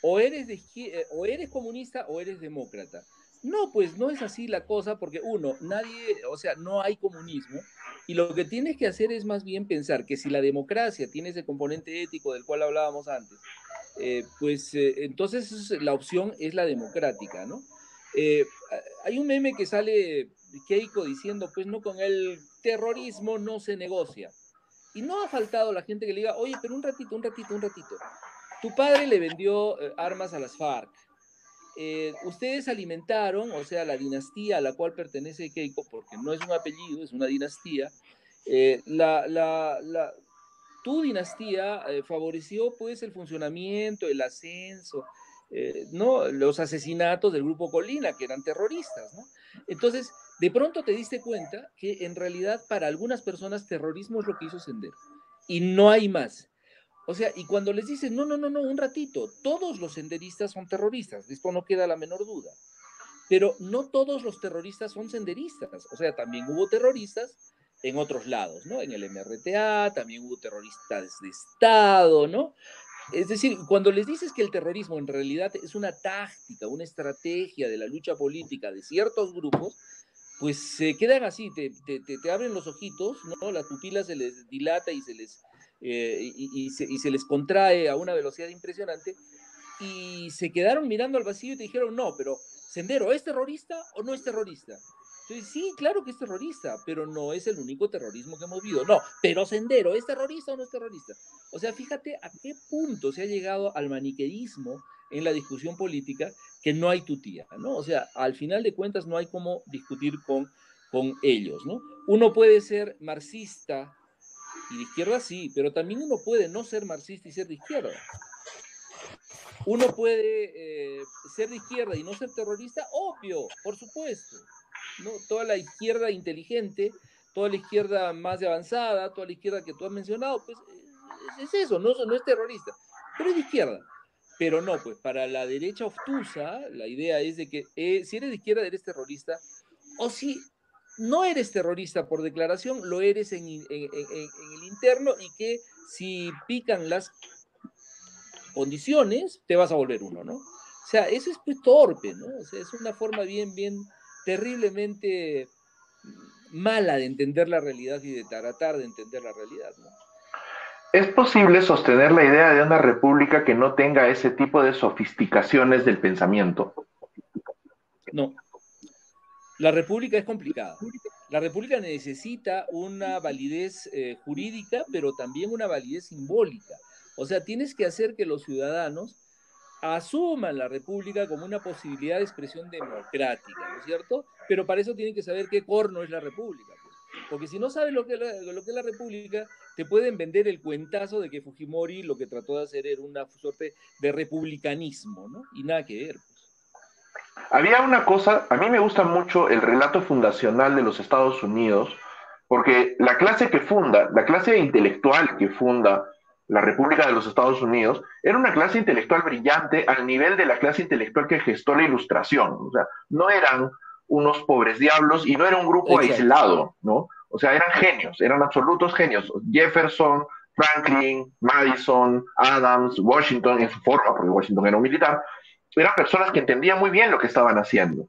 O eres comunista o eres demócrata. No, pues no es así la cosa porque o sea, no hay comunismo y lo que tienes que hacer es más bien pensar que si la democracia tiene ese componente ético del cual hablábamos antes, entonces la opción es la democrática, ¿no? Eh, Hay un meme que sale Keiko diciendo, pues no, con el terrorismo no se negocia. Y no ha faltado la gente que le diga, oye, pero un ratito. Tu padre le vendió armas a las FARC. Ustedes alimentaron, o sea, la dinastía a la cual pertenece Keiko, porque no es un apellido, es una dinastía. eh, la, la, la, Tu dinastía favoreció pues el funcionamiento, el ascenso, ¿no? Los asesinatos del grupo Colina, que eran terroristas, ¿no? Entonces, de pronto te diste cuenta que en realidad para algunas personas terrorismo es lo que hizo Sendero y no hay más. O sea, y cuando les dices, no, un ratito, todos los senderistas son terroristas, de esto no queda la menor duda, pero no todos los terroristas son senderistas, o sea, también hubo terroristas en otros lados, ¿no? En el MRTA, también hubo terroristas de Estado, ¿no? Es decir, cuando les dices que el terrorismo en realidad es una táctica, una estrategia de la lucha política de ciertos grupos, pues se quedan así, te abren los ojitos, ¿no? La pupila se les dilata y se les contrae a una velocidad impresionante y se quedaron mirando al vacío y te dijeron, no, pero Sendero, ¿es terrorista o no es terrorista? Entonces, sí, claro que es terrorista, pero no es el único terrorismo que hemos vivido. No, pero Sendero, ¿es terrorista o no es terrorista? O sea, fíjate a qué punto se ha llegado al maniqueísmo en la discusión política que no hay tutía, ¿no? O sea, al final de cuentas no hay cómo discutir con ellos, ¿no? Uno puede ser marxista y de izquierda sí, pero también uno puede no ser marxista y ser de izquierda. Uno puede ser de izquierda y no ser terrorista, obvio, por supuesto, ¿no? Toda la izquierda inteligente, toda la izquierda más avanzada, toda la izquierda que tú has mencionado, pues es eso, no es terrorista, pero es de izquierda. Pero no, pues para la derecha obtusa, la idea es de que si eres de izquierda eres terrorista, o si no eres terrorista por declaración, lo eres en el interno y que si pican las condiciones, te vas a volver uno, ¿no? O sea, eso es pues torpe, ¿no? O sea, es una forma bien terriblemente mala de entender la realidad y de tratar de entender la realidad, ¿no? ¿Es posible sostener la idea de una república que no tenga ese tipo de sofisticaciones del pensamiento? No, la república es complicada. La república necesita una validez jurídica, pero también una validez simbólica. O sea, tienes que hacer que los ciudadanos asuman la república como una posibilidad de expresión democrática, ¿no es cierto? Pero para eso tienen que saber qué corno es la república, pues. Porque si no sabes lo que es la república, te pueden vender el cuentazo de que Fujimori lo que trató de hacer era una suerte de republicanismo, ¿no? Y nada que ver, pues. Había una cosa, a mí me gusta mucho el relato fundacional de los Estados Unidos, porque la clase que funda, la clase intelectual que funda la República de los Estados Unidos, era una clase intelectual brillante al nivel de la clase intelectual que gestó la Ilustración. O sea, no eran unos pobres diablos y no era un grupo Exacto. aislado, ¿no? O sea, eran genios, eran absolutos genios. Jefferson, Franklin, Madison, Adams, Washington en su forma, porque Washington era un militar, eran personas que entendían muy bien lo que estaban haciendo.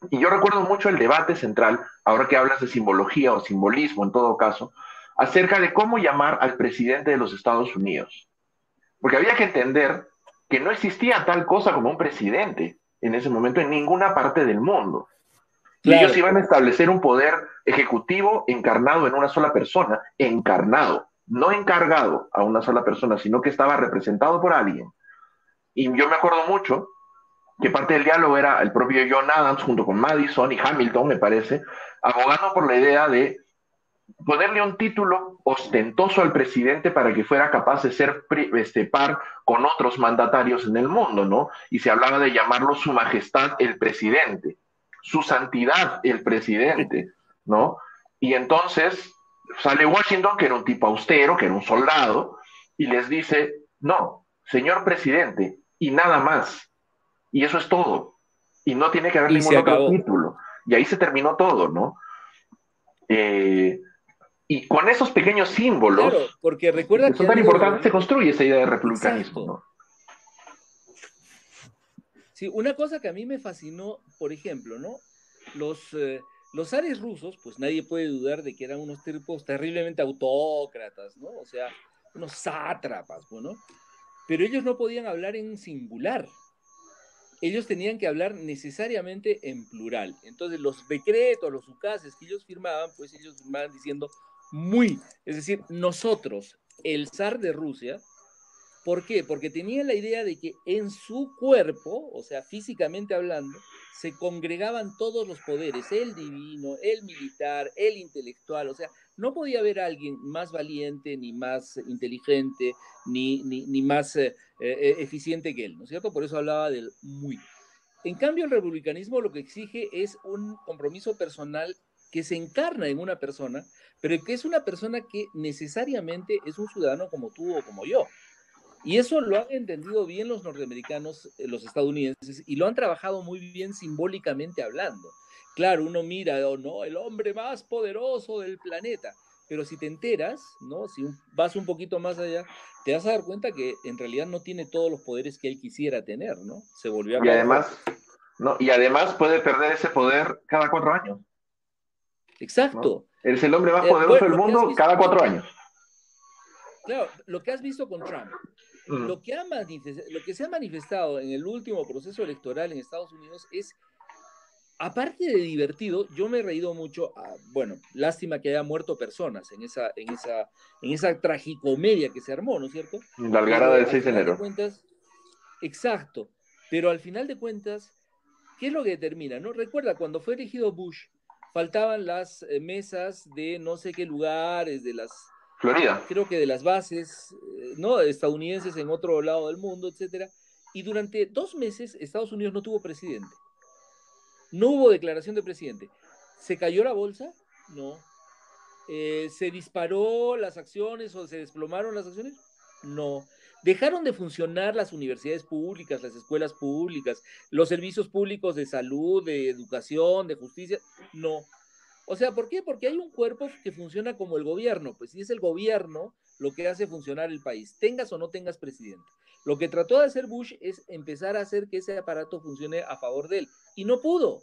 Y yo recuerdo mucho el debate central, ahora que hablas de simbología o simbolismo en todo caso, acerca de cómo llamar al presidente de los Estados Unidos. Porque había que entender que no existía tal cosa como un presidente en ese momento en ninguna parte del mundo. Y ellos Claro, iban a establecer un poder ejecutivo encarnado en una sola persona, encarnado, no encargado a una sola persona, sino que estaba representado por alguien. Y yo me acuerdo mucho que parte del diálogo era el propio John Adams junto con Madison y Hamilton, me parece, abogando por la idea de ponerle un título ostentoso al presidente para que fuera capaz de ser par con otros mandatarios en el mundo, ¿no? Y se hablaba de llamarlo Su Majestad el Presidente, Su Santidad el Presidente, ¿no? Y entonces sale Washington, que era un tipo austero, que era un soldado, y les dice, no, señor presidente, y nada más. Y eso es todo. Y no tiene que haber y ningún se otro acabó. título. Y ahí se terminó todo, ¿no? Eh, y con esos pequeños Claro, símbolos porque recuerda que que son ha tan habido importantes, se gobiernos. construye esa idea de republicanismo, Exacto. ¿no? Sí, una cosa que a mí me fascinó, por ejemplo, ¿no? Los, los zares rusos, pues nadie puede dudar de que eran unos tipos terriblemente autócratas, ¿no? O sea, unos sátrapas, bueno, pero ellos no podían hablar en singular. Ellos tenían que hablar necesariamente en plural. Entonces, los decretos, los ucases que ellos firmaban, pues ellos firmaban diciendo muy, es decir, nosotros, el zar de Rusia. ¿Por qué? Porque tenía la idea de que en su cuerpo, o sea, físicamente hablando, se congregaban todos los poderes, el divino, el militar, el intelectual, o sea, no podía haber alguien más valiente, ni más inteligente, ni más eficiente que él, ¿no es cierto? Por eso hablaba del muy. En cambio, el republicanismo lo que exige es un compromiso personal que se encarna en una persona, pero que es una persona que necesariamente es un ciudadano como tú o como yo. Y eso lo han entendido bien los norteamericanos, los estadounidenses, y lo han trabajado muy bien simbólicamente hablando. Claro, uno mira, oh, no, el hombre más poderoso del planeta, pero si te enteras, ¿no? Si vas un poquito más allá, te vas a dar cuenta que en realidad no tiene todos los poderes que él quisiera tener, ¿no? Se volvió a Y caer. además, ¿no? Y además puede perder ese poder cada 4 años, ¿no? Exacto. Es el hombre más poderoso Bueno, del lo que has mundo visto, cada 4 años. claro, lo que has visto con Trump, Mm. lo que se ha manifestado en el último proceso electoral en Estados Unidos es, aparte de divertido, yo me he reído mucho. Bueno, lástima que haya muerto personas en esa tragicomedia que se armó, ¿no es cierto? La algarada Pero del al 6 de final de enero. cuentas, exacto, pero al final de cuentas, ¿qué es lo que determina? ¿No? Recuerda, cuando fue elegido Bush, faltaban las mesas de no sé qué lugares, de las, Florida. creo que de las bases, ¿no? Estadounidenses en otro lado del mundo, etcétera. Y durante 2 meses Estados Unidos no tuvo presidente. No hubo declaración de presidente. ¿Se cayó la bolsa? No. ¿Se disparó las acciones o se desplomaron las acciones? No. ¿Dejaron de funcionar las universidades públicas, las escuelas públicas, los servicios públicos de salud, de educación, de justicia? No. O sea, ¿por qué? Porque hay un cuerpo que funciona como el gobierno, pues, y es el gobierno lo que hace funcionar el país, tengas o no tengas presidente. Lo que trató de hacer Bush es empezar a hacer que ese aparato funcione a favor de él, y no pudo.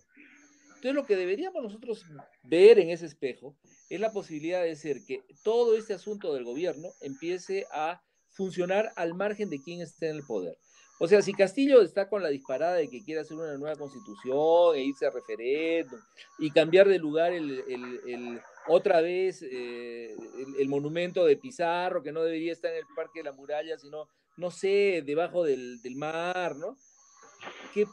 Entonces, lo que deberíamos nosotros ver en ese espejo es la posibilidad de ser que todo este asunto del gobierno empiece a funcionar al margen de quién esté en el poder. O sea, si Castillo está con la disparada de que quiere hacer una nueva constitución e irse a referéndum y cambiar de lugar otra vez el monumento de Pizarro, que no debería estar en el Parque de la Muralla, sino, no sé, debajo del mar, ¿no? Que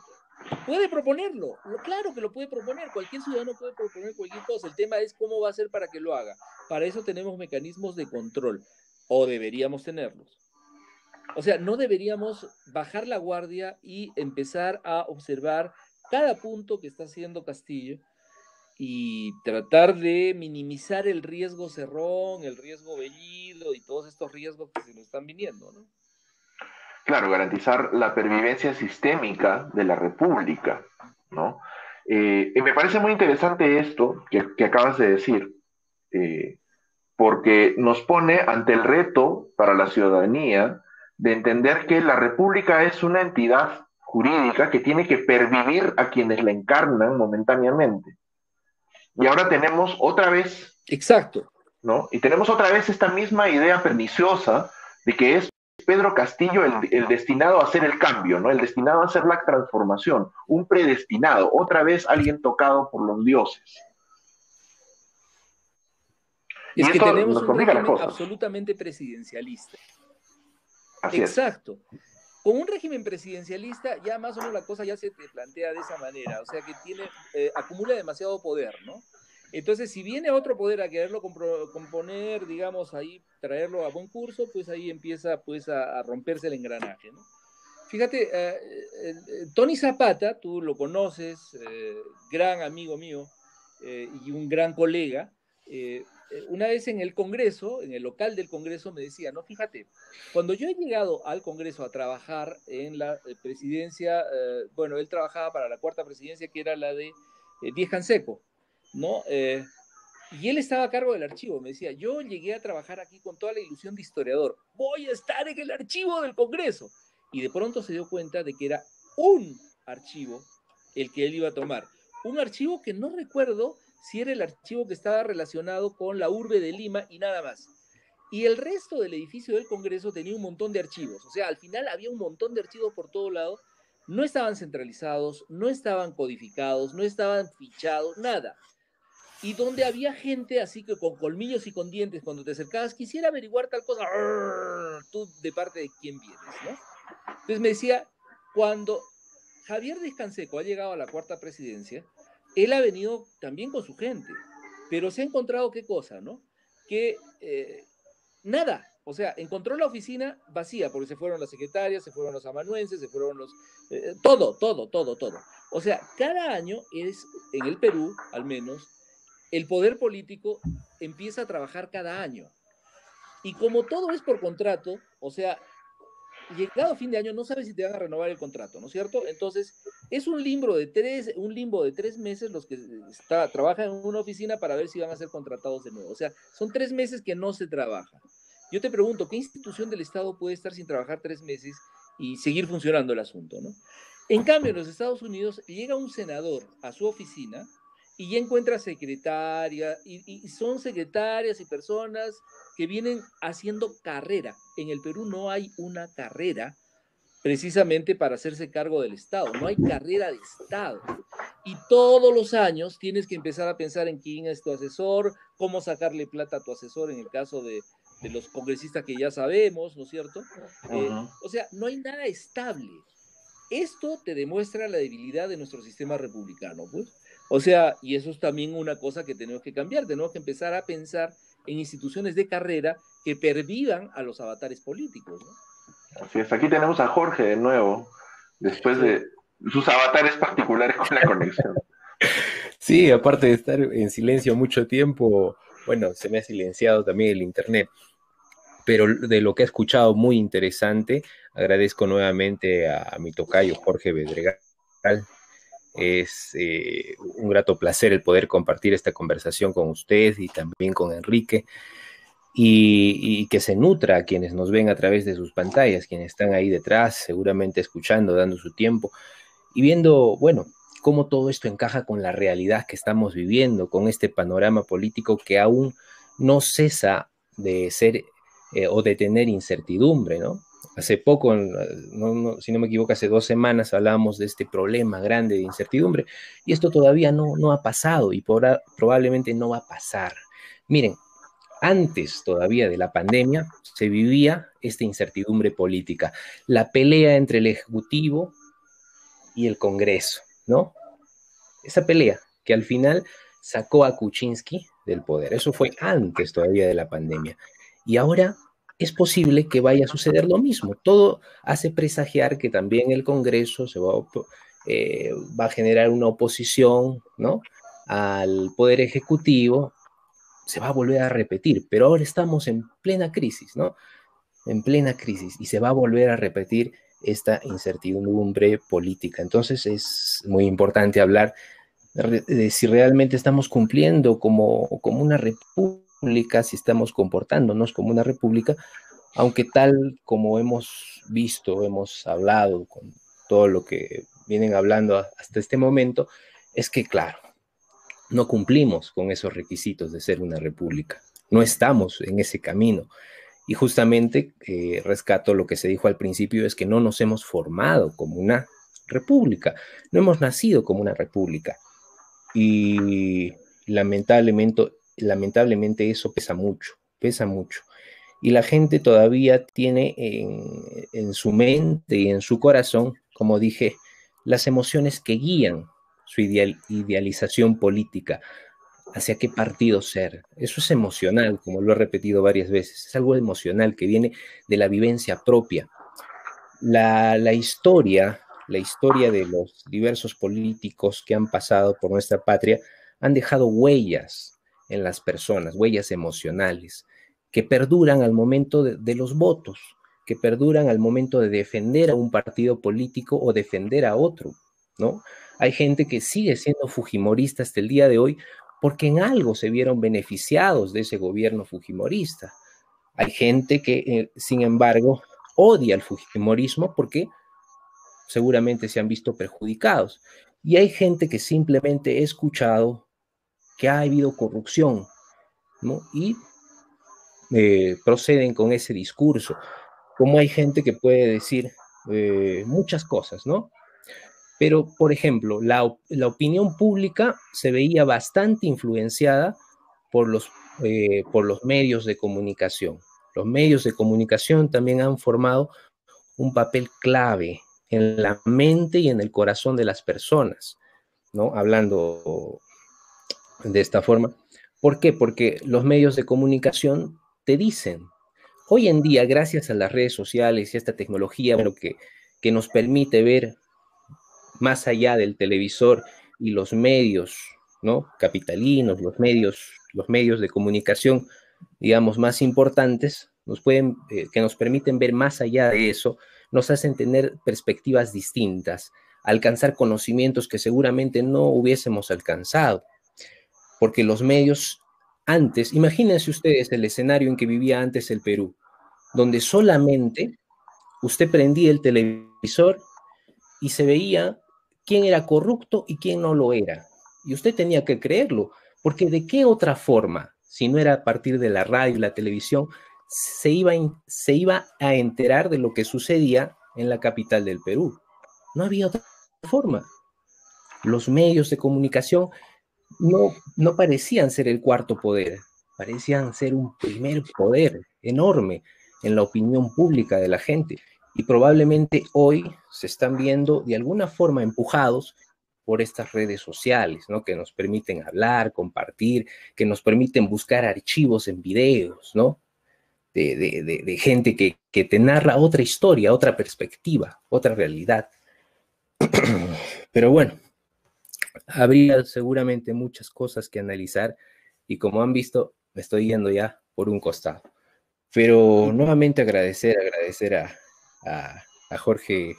puede proponerlo, claro que lo puede proponer, cualquier ciudadano puede proponer cualquier cosa, el tema es cómo va a ser para que lo haga. Para eso tenemos mecanismos de control, o deberíamos tenerlos. O sea, no deberíamos bajar la guardia y empezar a observar cada punto que está haciendo Castillo y tratar de minimizar el riesgo Cerrón, el riesgo Bellido y todos estos riesgos que se nos están viniendo, ¿no? Claro, garantizar la pervivencia sistémica de la República, ¿no? Y me parece muy interesante esto que acabas de decir, eh, porque nos pone ante el reto para la ciudadanía de entender que la República es una entidad jurídica que tiene que pervivir a quienes la encarnan momentáneamente. Y ahora tenemos otra vez, Exacto. ¿no? Y tenemos otra vez esta misma idea perniciosa de que es Pedro Castillo el destinado a hacer el cambio, ¿no? El destinado a hacer la transformación, un predestinado, otra vez alguien tocado por los dioses. Es y que esto tenemos nos un complica las régimen cosas. absolutamente presidencialista. Así Exacto. Con un régimen presidencialista ya más o menos la cosa ya se te plantea de esa manera, o sea que acumula demasiado poder, ¿no? Entonces, si viene otro poder a quererlo componer, digamos, ahí, traerlo a buen curso, pues ahí empieza pues a romperse el engranaje, ¿no? Fíjate, Tony Zapata, tú lo conoces, gran amigo mío y un gran colega, una vez en el Congreso, en el local del Congreso, me decía, no, fíjate, cuando yo he llegado al Congreso a trabajar en la presidencia, bueno, él trabajaba para la cuarta presidencia, que era la de Díez Canseco, ¿no? Y él estaba a cargo del archivo, me decía, yo llegué a trabajar aquí con toda la ilusión de historiador, voy a estar en el archivo del Congreso. Y de pronto se dio cuenta de que era un archivo el que él iba a tomar. Un archivo que no recuerdo si era el archivo que estaba relacionado con la urbe de Lima y nada más. Y el resto del edificio del Congreso tenía un montón de archivos. O sea, al final había un montón de archivos por todo lado. No estaban centralizados, no estaban codificados, no estaban fichados, nada. Y donde había gente así que con colmillos y con dientes, cuando te acercabas, quisiera averiguar tal cosa, tú de parte de quién vienes, ¿no? Entonces me decía, cuando Javier Díez Canseco ha llegado a la cuarta presidencia, él ha venido también con su gente, pero se ha encontrado qué cosa, ¿no? Que nada, o sea, encontró la oficina vacía, porque se fueron las secretarias, se fueron los amanuenses, se fueron los... todo. O sea, cada año es, en el Perú, al menos, el poder político empieza a trabajar cada año. Y como todo es por contrato, o sea, llegado a fin de año no sabes si te van a renovar el contrato, ¿no es cierto? Entonces, es un limbo de 3 meses los que trabajan en una oficina para ver si van a ser contratados de nuevo. O sea, son 3 meses que no se trabaja. Yo te pregunto, ¿qué institución del Estado puede estar sin trabajar 3 meses y seguir funcionando el asunto, ¿no? En cambio, en los Estados Unidos llega un senador a su oficina y ya encuentra secretaria, y son secretarias y personas que vienen haciendo carrera. En el Perú no hay una carrera precisamente para hacerse cargo del Estado, no hay carrera de Estado. Y todos los años tienes que empezar a pensar en quién es tu asesor, cómo sacarle plata a tu asesor en el caso de los congresistas que ya sabemos, ¿no es cierto? O sea, no hay nada estable. Esto te demuestra la debilidad de nuestro sistema republicano, pues. O sea, y eso es también una cosa que tenemos que cambiar, tenemos que empezar a pensar en instituciones de carrera que pervivan a los avatares políticos, ¿no? Así es, aquí tenemos a Jorge de nuevo, después de sus avatares particulares con la conexión. Sí, aparte de estar en silencio mucho tiempo, bueno, se me ha silenciado también el internet. Pero de lo que he escuchado, muy interesante. Agradezco nuevamente a mi tocayo Jorge Bedregal. Es un grato placer el poder compartir esta conversación con usted y también con Enrique, y que se nutra a quienes nos ven a través de sus pantallas, quienes están ahí detrás, seguramente escuchando, dando su tiempo y viendo, bueno, cómo todo esto encaja con la realidad que estamos viviendo, con este panorama político que aún no cesa de ser o de tener incertidumbre, ¿no? Hace poco, si no me equivoco, hace 2 semanas hablábamos de este problema grande de incertidumbre y esto todavía no ha pasado y probablemente no va a pasar. Miren, antes todavía de la pandemia se vivía esta incertidumbre política, la pelea entre el Ejecutivo y el Congreso, ¿no? Esa pelea que al final sacó a Kuczynski del poder. Eso fue antes todavía de la pandemia. Y ahora es posible que vaya a suceder lo mismo. Todo hace presagiar que también el Congreso se va a va a generar una oposición, ¿no?, al Poder Ejecutivo, se va a volver a repetir, pero ahora estamos en plena crisis, ¿no? En plena crisis, y se va a volver a repetir esta incertidumbre política. Entonces es muy importante hablar de si realmente estamos cumpliendo como una república, si estamos comportándonos como una república, aunque tal como hemos visto, hemos hablado con todo lo que vienen hablando hasta este momento, es que, claro, no cumplimos con esos requisitos de ser una república, no estamos en ese camino. Y justamente rescato lo que se dijo al principio, es que no nos hemos formado como una república, no hemos nacido como una república. Y lamentablemente eso pesa mucho, pesa mucho. Y la gente todavía tiene en su mente y en su corazón, como dije, las emociones que guían su idealización política, hacia qué partido ser. Eso es emocional, como lo he repetido varias veces, es algo emocional que viene de la vivencia propia. La historia de los diversos políticos que han pasado por nuestra patria han dejado huellas en las personas, huellas emocionales, que perduran al momento de los votos, que perduran al momento de defender a un partido político o defender a otro, ¿no? Hay gente que sigue siendo fujimorista hasta el día de hoy porque en algo se vieron beneficiados de ese gobierno fujimorista. Hay gente que, sin embargo, odia el fujimorismo porque seguramente se han visto perjudicados. Y hay gente que simplemente he escuchado que ha habido corrupción, ¿no? Y proceden con ese discurso. Como hay gente que puede decir muchas cosas, ¿no? Pero, por ejemplo, la opinión pública se veía bastante influenciada por los medios de comunicación. Los medios de comunicación también han formado un papel clave en la mente y en el corazón de las personas, ¿no? Hablando de esta forma. ¿Por qué? Porque los medios de comunicación te dicen, hoy en día, gracias a las redes sociales y a esta tecnología, bueno, que nos permite ver más allá del televisor y los medios, ¿no?, capitalinos, los medios de comunicación, digamos, más importantes, que nos permiten ver más allá de eso, nos hacen tener perspectivas distintas, alcanzar conocimientos que seguramente no hubiésemos alcanzado, porque los medios antes, imagínense ustedes el escenario en que vivía antes el Perú, donde solamente usted prendía el televisor y se veía quién era corrupto y quién no lo era. Y usted tenía que creerlo, porque de qué otra forma, si no era a partir de la radio y la televisión, se iba a enterar de lo que sucedía en la capital del Perú. No había otra forma. Los medios de comunicación no parecían ser el cuarto poder, parecían ser un primer poder enorme en la opinión pública de la gente. Y probablemente hoy se están viendo de alguna forma empujados por estas redes sociales, ¿no?, que nos permiten compartir, que nos permiten buscar archivos en videos, ¿no?, de gente que te narra otra historia, otra perspectiva, otra realidad. Pero bueno, habría seguramente muchas cosas que analizar y como han visto, me estoy yendo ya por un costado. Pero nuevamente agradecer a Jorge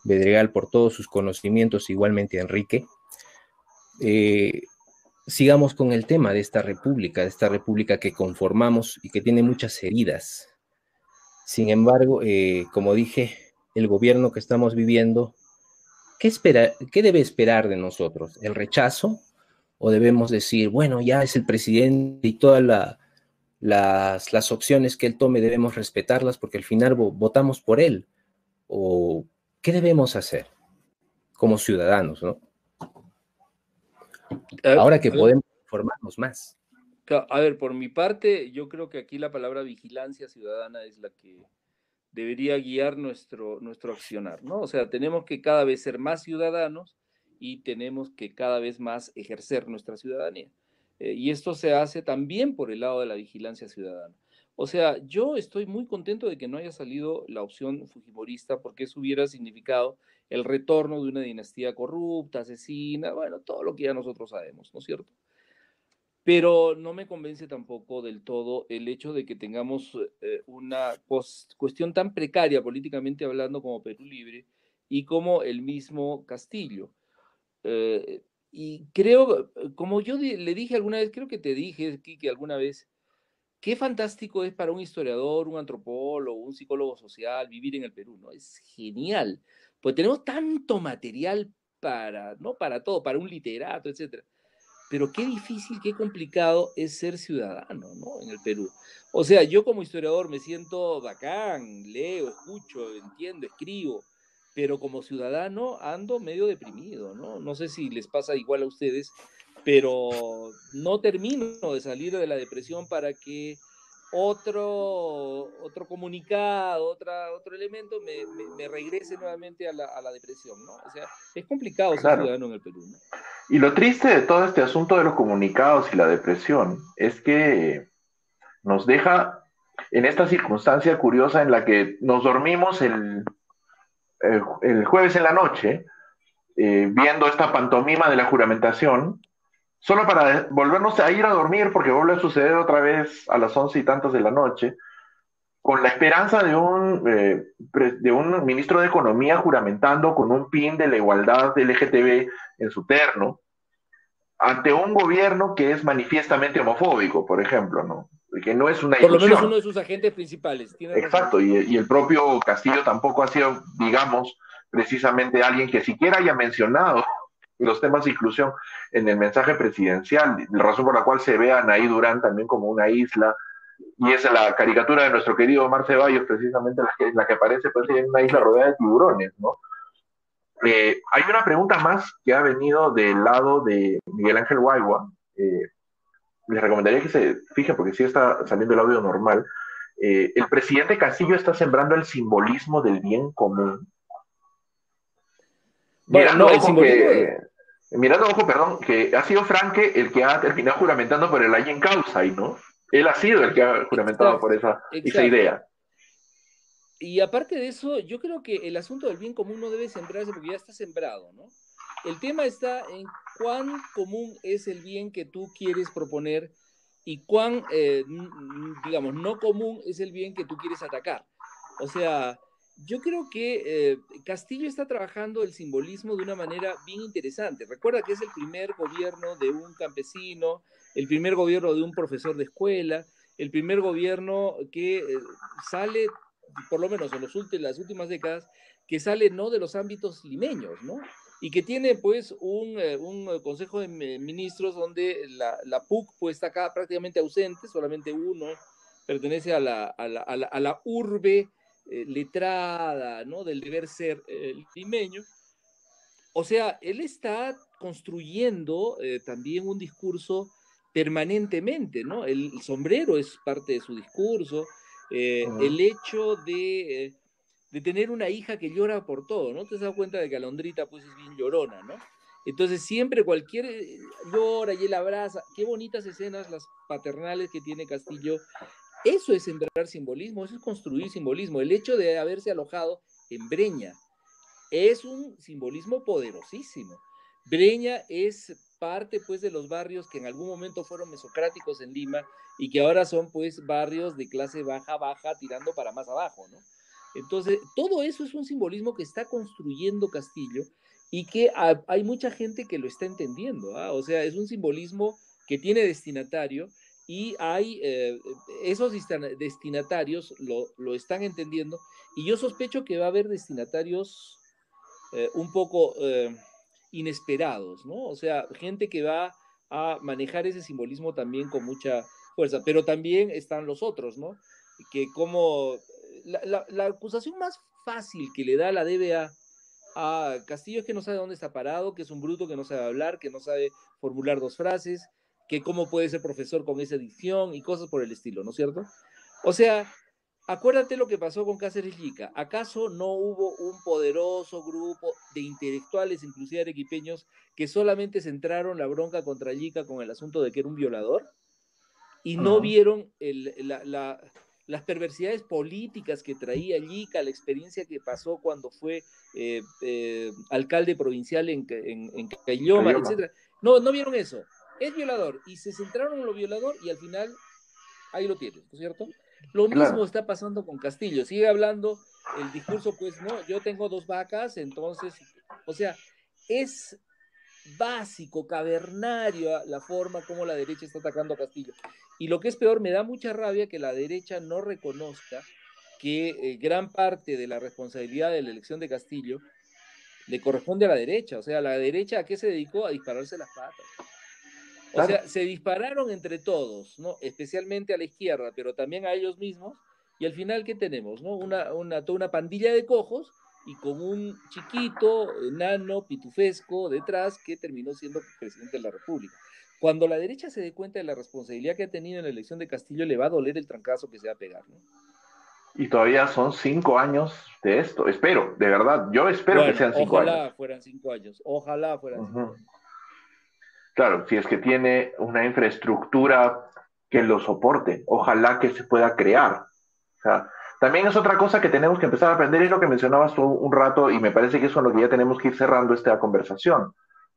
Bedregal por todos sus conocimientos, igualmente a Enrique. Sigamos con el tema de esta república que conformamos y que tiene muchas heridas. Sin embargo, como dije, el gobierno que estamos viviendo, ¿qué debe esperar de nosotros? ¿El rechazo? ¿O debemos decir, bueno, ya es el presidente y todas las opciones que él tome debemos respetarlas porque al final votamos por él? ¿O qué debemos hacer como ciudadanos, ¿no? Ahora que podemos informarnos más. A ver, por mi parte, yo creo que aquí la palabra vigilancia ciudadana es la que debería guiar nuestro accionar, ¿no? O sea, tenemos que cada vez ser más ciudadanos y tenemos que cada vez más ejercer nuestra ciudadanía. Y esto se hace también por el lado de la vigilancia ciudadana. O sea, yo estoy muy contento de que no haya salido la opción fujimorista porque eso hubiera significado el retorno de una dinastía corrupta, asesina, bueno, todo lo que ya nosotros sabemos, ¿no es cierto? Pero no me convence tampoco del todo el hecho de que tengamos una cuestión tan precaria políticamente hablando como Perú Libre y como el mismo Castillo. Eh, y creo, como yo le dije alguna vez, creo que te dije, Kike, alguna vez, qué fantástico es para un historiador, un antropólogo, un psicólogo social vivir en el Perú, ¿no? Es genial, pues tenemos tanto material para, ¿no? Para todo, para un literato, etcétera. Pero qué difícil, qué complicado es ser ciudadano, ¿no? En el Perú. O sea, yo como historiador me siento bacán, leo, escucho, entiendo, escribo, pero como ciudadano ando medio deprimido, ¿no? No sé si les pasa igual a ustedes, pero no termino de salir de la depresión para que otro comunicado, otro elemento me regrese nuevamente a la depresión, ¿no? O sea, es complicado ser Claro. ciudadano en el Perú, ¿no? Y lo triste de todo este asunto de los comunicados y la depresión es que nos deja en esta circunstancia curiosa en la que nos dormimos el jueves en la noche viendo esta pantomima de la juramentación, solo para volvernos a ir a dormir porque vuelve a suceder otra vez a las 11 y tantas de la noche, con la esperanza de un ministro de Economía juramentando con un pin de la igualdad LGTB en su terno, ante un gobierno que es manifiestamente homofóbico, por ejemplo, ¿no? Que no es una Por lo menos uno ilusión. de sus agentes principales, tiene razón. Exacto, y el propio Castillo tampoco ha sido, digamos, precisamente alguien que siquiera haya mencionado los temas de inclusión en el mensaje presidencial, la razón por la cual se ve a Anaí Durán también como una isla, y es la caricatura de nuestro querido Omar Ceballos, precisamente la que aparece pues, en una isla rodeada de tiburones, ¿no? Hay una pregunta más que ha venido del lado de Miguel Ángel Guaigua. Les recomendaría que se fije porque sí está saliendo el audio normal. El presidente Castillo está sembrando el simbolismo del bien común. Bueno, Mirando, no, el ojo simbolismo, mirando, ojo, perdón, que ha sido Franque el que ha terminado juramentando por el en causa, ¿no? Él ha sido el que ha juramentado por exacto, esa exacto. idea. Y aparte de eso, yo creo que el asunto del bien común no debe sembrarse porque ya está sembrado, ¿no? El tema está en cuán común es el bien que tú quieres proponer y cuán, digamos, no común es el bien que tú quieres atacar. O sea, yo creo que Castillo está trabajando el simbolismo de una manera bien interesante. Recuerda que es el primer gobierno de un campesino, el primer gobierno de un profesor de escuela, el primer gobierno que sale, por lo menos en las últimas décadas, que sale no de los ámbitos limeños, ¿no? Y que tiene pues un consejo de ministros donde la PUC pues está acá prácticamente ausente, solamente uno pertenece a la urbe letrada, ¿no? Del deber ser limeño. O sea, él está construyendo también un discurso permanentemente, ¿no? El sombrero es parte de su discurso, el hecho de tener una hija que llora por todo, ¿no? Te has dado cuenta de que Alondrita pues es bien llorona, ¿no? Entonces siempre cualquier llora y él abraza. Qué bonitas escenas las paternales que tiene Castillo. Eso es sembrar simbolismo, eso es construir simbolismo. El hecho de haberse alojado en Breña es un simbolismo poderosísimo. Breña es parte pues de los barrios que en algún momento fueron mesocráticos en Lima y que ahora son pues barrios de clase baja, baja, tirando para más abajo, ¿no? Entonces, todo eso es un simbolismo que está construyendo Castillo y que hay mucha gente que lo está entendiendo, ¿ah? O sea, es un simbolismo que tiene destinatario y hay esos destinatarios lo están entendiendo y yo sospecho que va a haber destinatarios un poco inesperados, ¿no? O sea, gente que va a manejar ese simbolismo también con mucha fuerza, pero también están los otros, ¿no? Que como la acusación más fácil que le da la DBA a Castillo es que no sabe dónde está parado, que es un bruto, que no sabe hablar, que no sabe formular dos frases, que cómo puede ser profesor con esa dicción y cosas por el estilo, ¿no es cierto? O sea, acuérdate lo que pasó con Cáceres Llica. ¿Acaso no hubo un poderoso grupo de intelectuales, inclusive arequipeños, que solamente centraron la bronca contra Llica con el asunto de que era un violador? Y no vieron las perversidades políticas que traía Llica, la experiencia que pasó cuando fue alcalde provincial en Caylloma, etc. No, no vieron eso. Es violador, y se centraron en lo violador, y al final ahí lo tienen, ¿no es cierto? Lo mismo está pasando con Castillo. Sigue hablando el discurso, pues, no, yo tengo 2 vacas, entonces, o sea, es básico, cavernario la forma como la derecha está atacando a Castillo. Y lo que es peor, me da mucha rabia que la derecha no reconozca que gran parte de la responsabilidad de la elección de Castillo le corresponde a la derecha. O sea, la derecha, ¿a qué se dedicó? A dispararse las patas. O sea, se dispararon entre todos, ¿no? Especialmente a la izquierda, pero también a ellos mismos. Y al final, ¿qué tenemos? ¿No? Toda una pandilla de cojos, y con un chiquito, enano, pitufesco detrás, que terminó siendo presidente de la República. Cuando la derecha se dé cuenta de la responsabilidad que ha tenido en la elección de Castillo, le va a doler el trancazo que se va a pegar, ¿no? Y todavía son 5 años de esto. Espero, de verdad, yo espero que sean 5 años. Ojalá fueran 5 años. Ojalá fueran 5 años. Claro, si es que tiene una infraestructura que lo soporte, ojalá que se pueda crear. O sea, también es otra cosa que tenemos que empezar a aprender, es lo que mencionabas tú un rato, y me parece que es con lo que ya tenemos que ir cerrando esta conversación,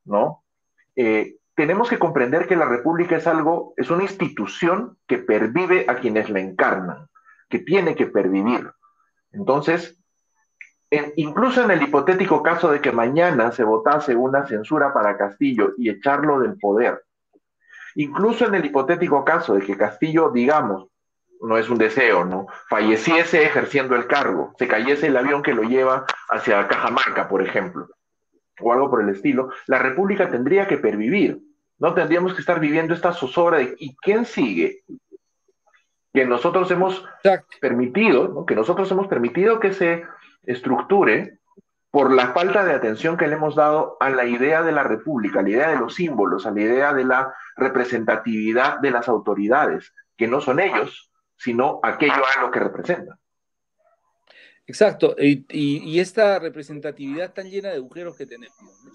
¿no? Tenemos que comprender que la República es una institución que pervive a quienes la encarnan, que tiene que pervivir. Entonces, incluso en el hipotético caso de que mañana se votase una censura para Castillo y echarlo del poder, incluso en el hipotético caso de que Castillo, digamos, no es un deseo, ¿no?, falleciese ejerciendo el cargo, se cayese el avión que lo lleva hacia Cajamarca, por ejemplo, o algo por el estilo, la República tendría que pervivir. No tendríamos que estar viviendo esta zozobra de ¿y quién sigue? Que nosotros hemos permitido, ¿no?, que nosotros hemos permitido que se estructure por la falta de atención que le hemos dado a la idea de la República, a la idea de los símbolos, a la idea de la representatividad de las autoridades, que no son ellos, sino aquello a lo que representan. Exacto, y esta representatividad tan llena de agujeros que tenemos, ¿no?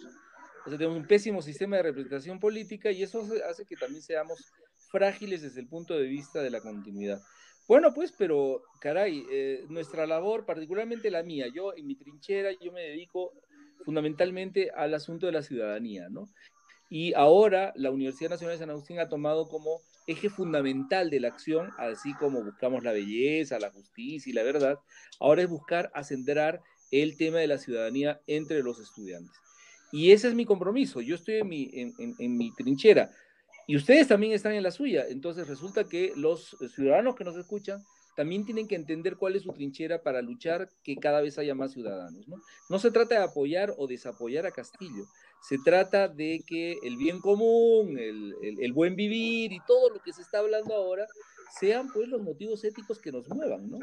O sea, tenemos un pésimo sistema de representación política, y eso hace que también seamos frágiles desde el punto de vista de la continuidad. Bueno, pues, pero caray, nuestra labor, particularmente la mía, yo en mi trinchera, yo me dedico fundamentalmente al asunto de la ciudadanía, ¿no? Y ahora la Universidad Nacional de San Agustín ha tomado como eje fundamental de la acción, así como buscamos la belleza, la justicia y la verdad, ahora es buscar acentrar el tema de la ciudadanía entre los estudiantes. Y ese es mi compromiso. Yo estoy en mi trinchera, y ustedes también están en la suya. Entonces resulta que los ciudadanos que nos escuchan también tienen que entender cuál es su trinchera para luchar que cada vez haya más ciudadanos, ¿no? No se trata de apoyar o desapoyar a Castillo, se trata de que el bien común, el buen vivir y todo lo que se está hablando ahora sean pues los motivos éticos que nos muevan, ¿no?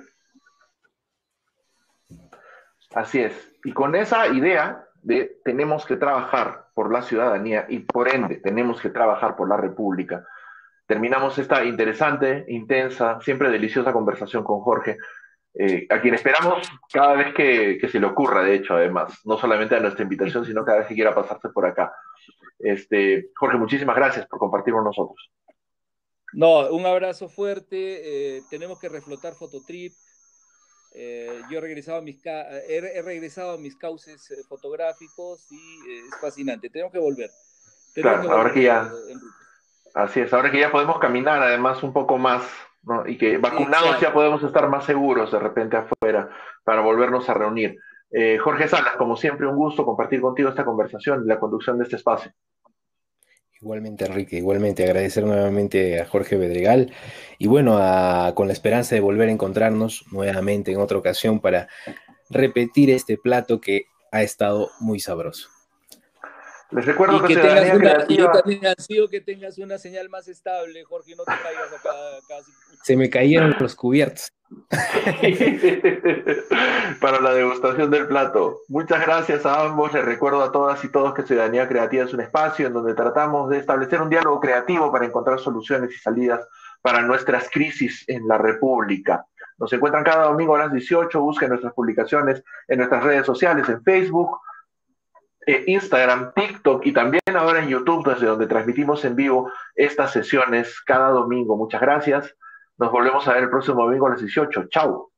Así es. Y con esa idea de tenemos que trabajar por la ciudadanía y por ende tenemos que trabajar por la República, terminamos esta interesante, intensa, siempre deliciosa conversación con Jorge, a quien esperamos cada vez que se le ocurra, de hecho, además, no solamente a nuestra invitación, sino cada vez que quiera pasarse por acá. Jorge, muchísimas gracias por compartir con nosotros. No, un abrazo fuerte, tenemos que reflotar Fototrip. Yo he regresado a mis cauces fotográficos, y es fascinante, tenemos que volver. Claro, ahora que ya, así es, ahora que ya podemos caminar además un poco más, ¿no?, y que vacunados Exacto. Ya podemos estar más seguros de repente afuera para volvernos a reunir. Jorge Salas, como siempre, un gusto compartir contigo esta conversación y la conducción de este espacio. Igualmente, Enrique, igualmente agradecer nuevamente a Jorge Bedregal, y bueno, con la esperanza de volver a encontrarnos nuevamente en otra ocasión para repetir este plato que ha estado muy sabroso. Les recuerdo y que tengas yo también ansío que tengas una señal más estable, Jorge, no te caigas acá casi. Se me cayeron los cubiertos. Para la degustación del plato. Muchas gracias a ambos. Les recuerdo a todas y todos que Ciudadanía Creativa es un espacio en donde tratamos de establecer un diálogo creativo para encontrar soluciones y salidas para nuestras crisis en la República. Nos encuentran cada domingo a las 18. Busquen nuestras publicaciones en nuestras redes sociales, en Facebook, Instagram, TikTok y también ahora en YouTube, desde donde transmitimos en vivo estas sesiones cada domingo. Muchas gracias. Nos volvemos a ver el próximo domingo a las 18. Chau.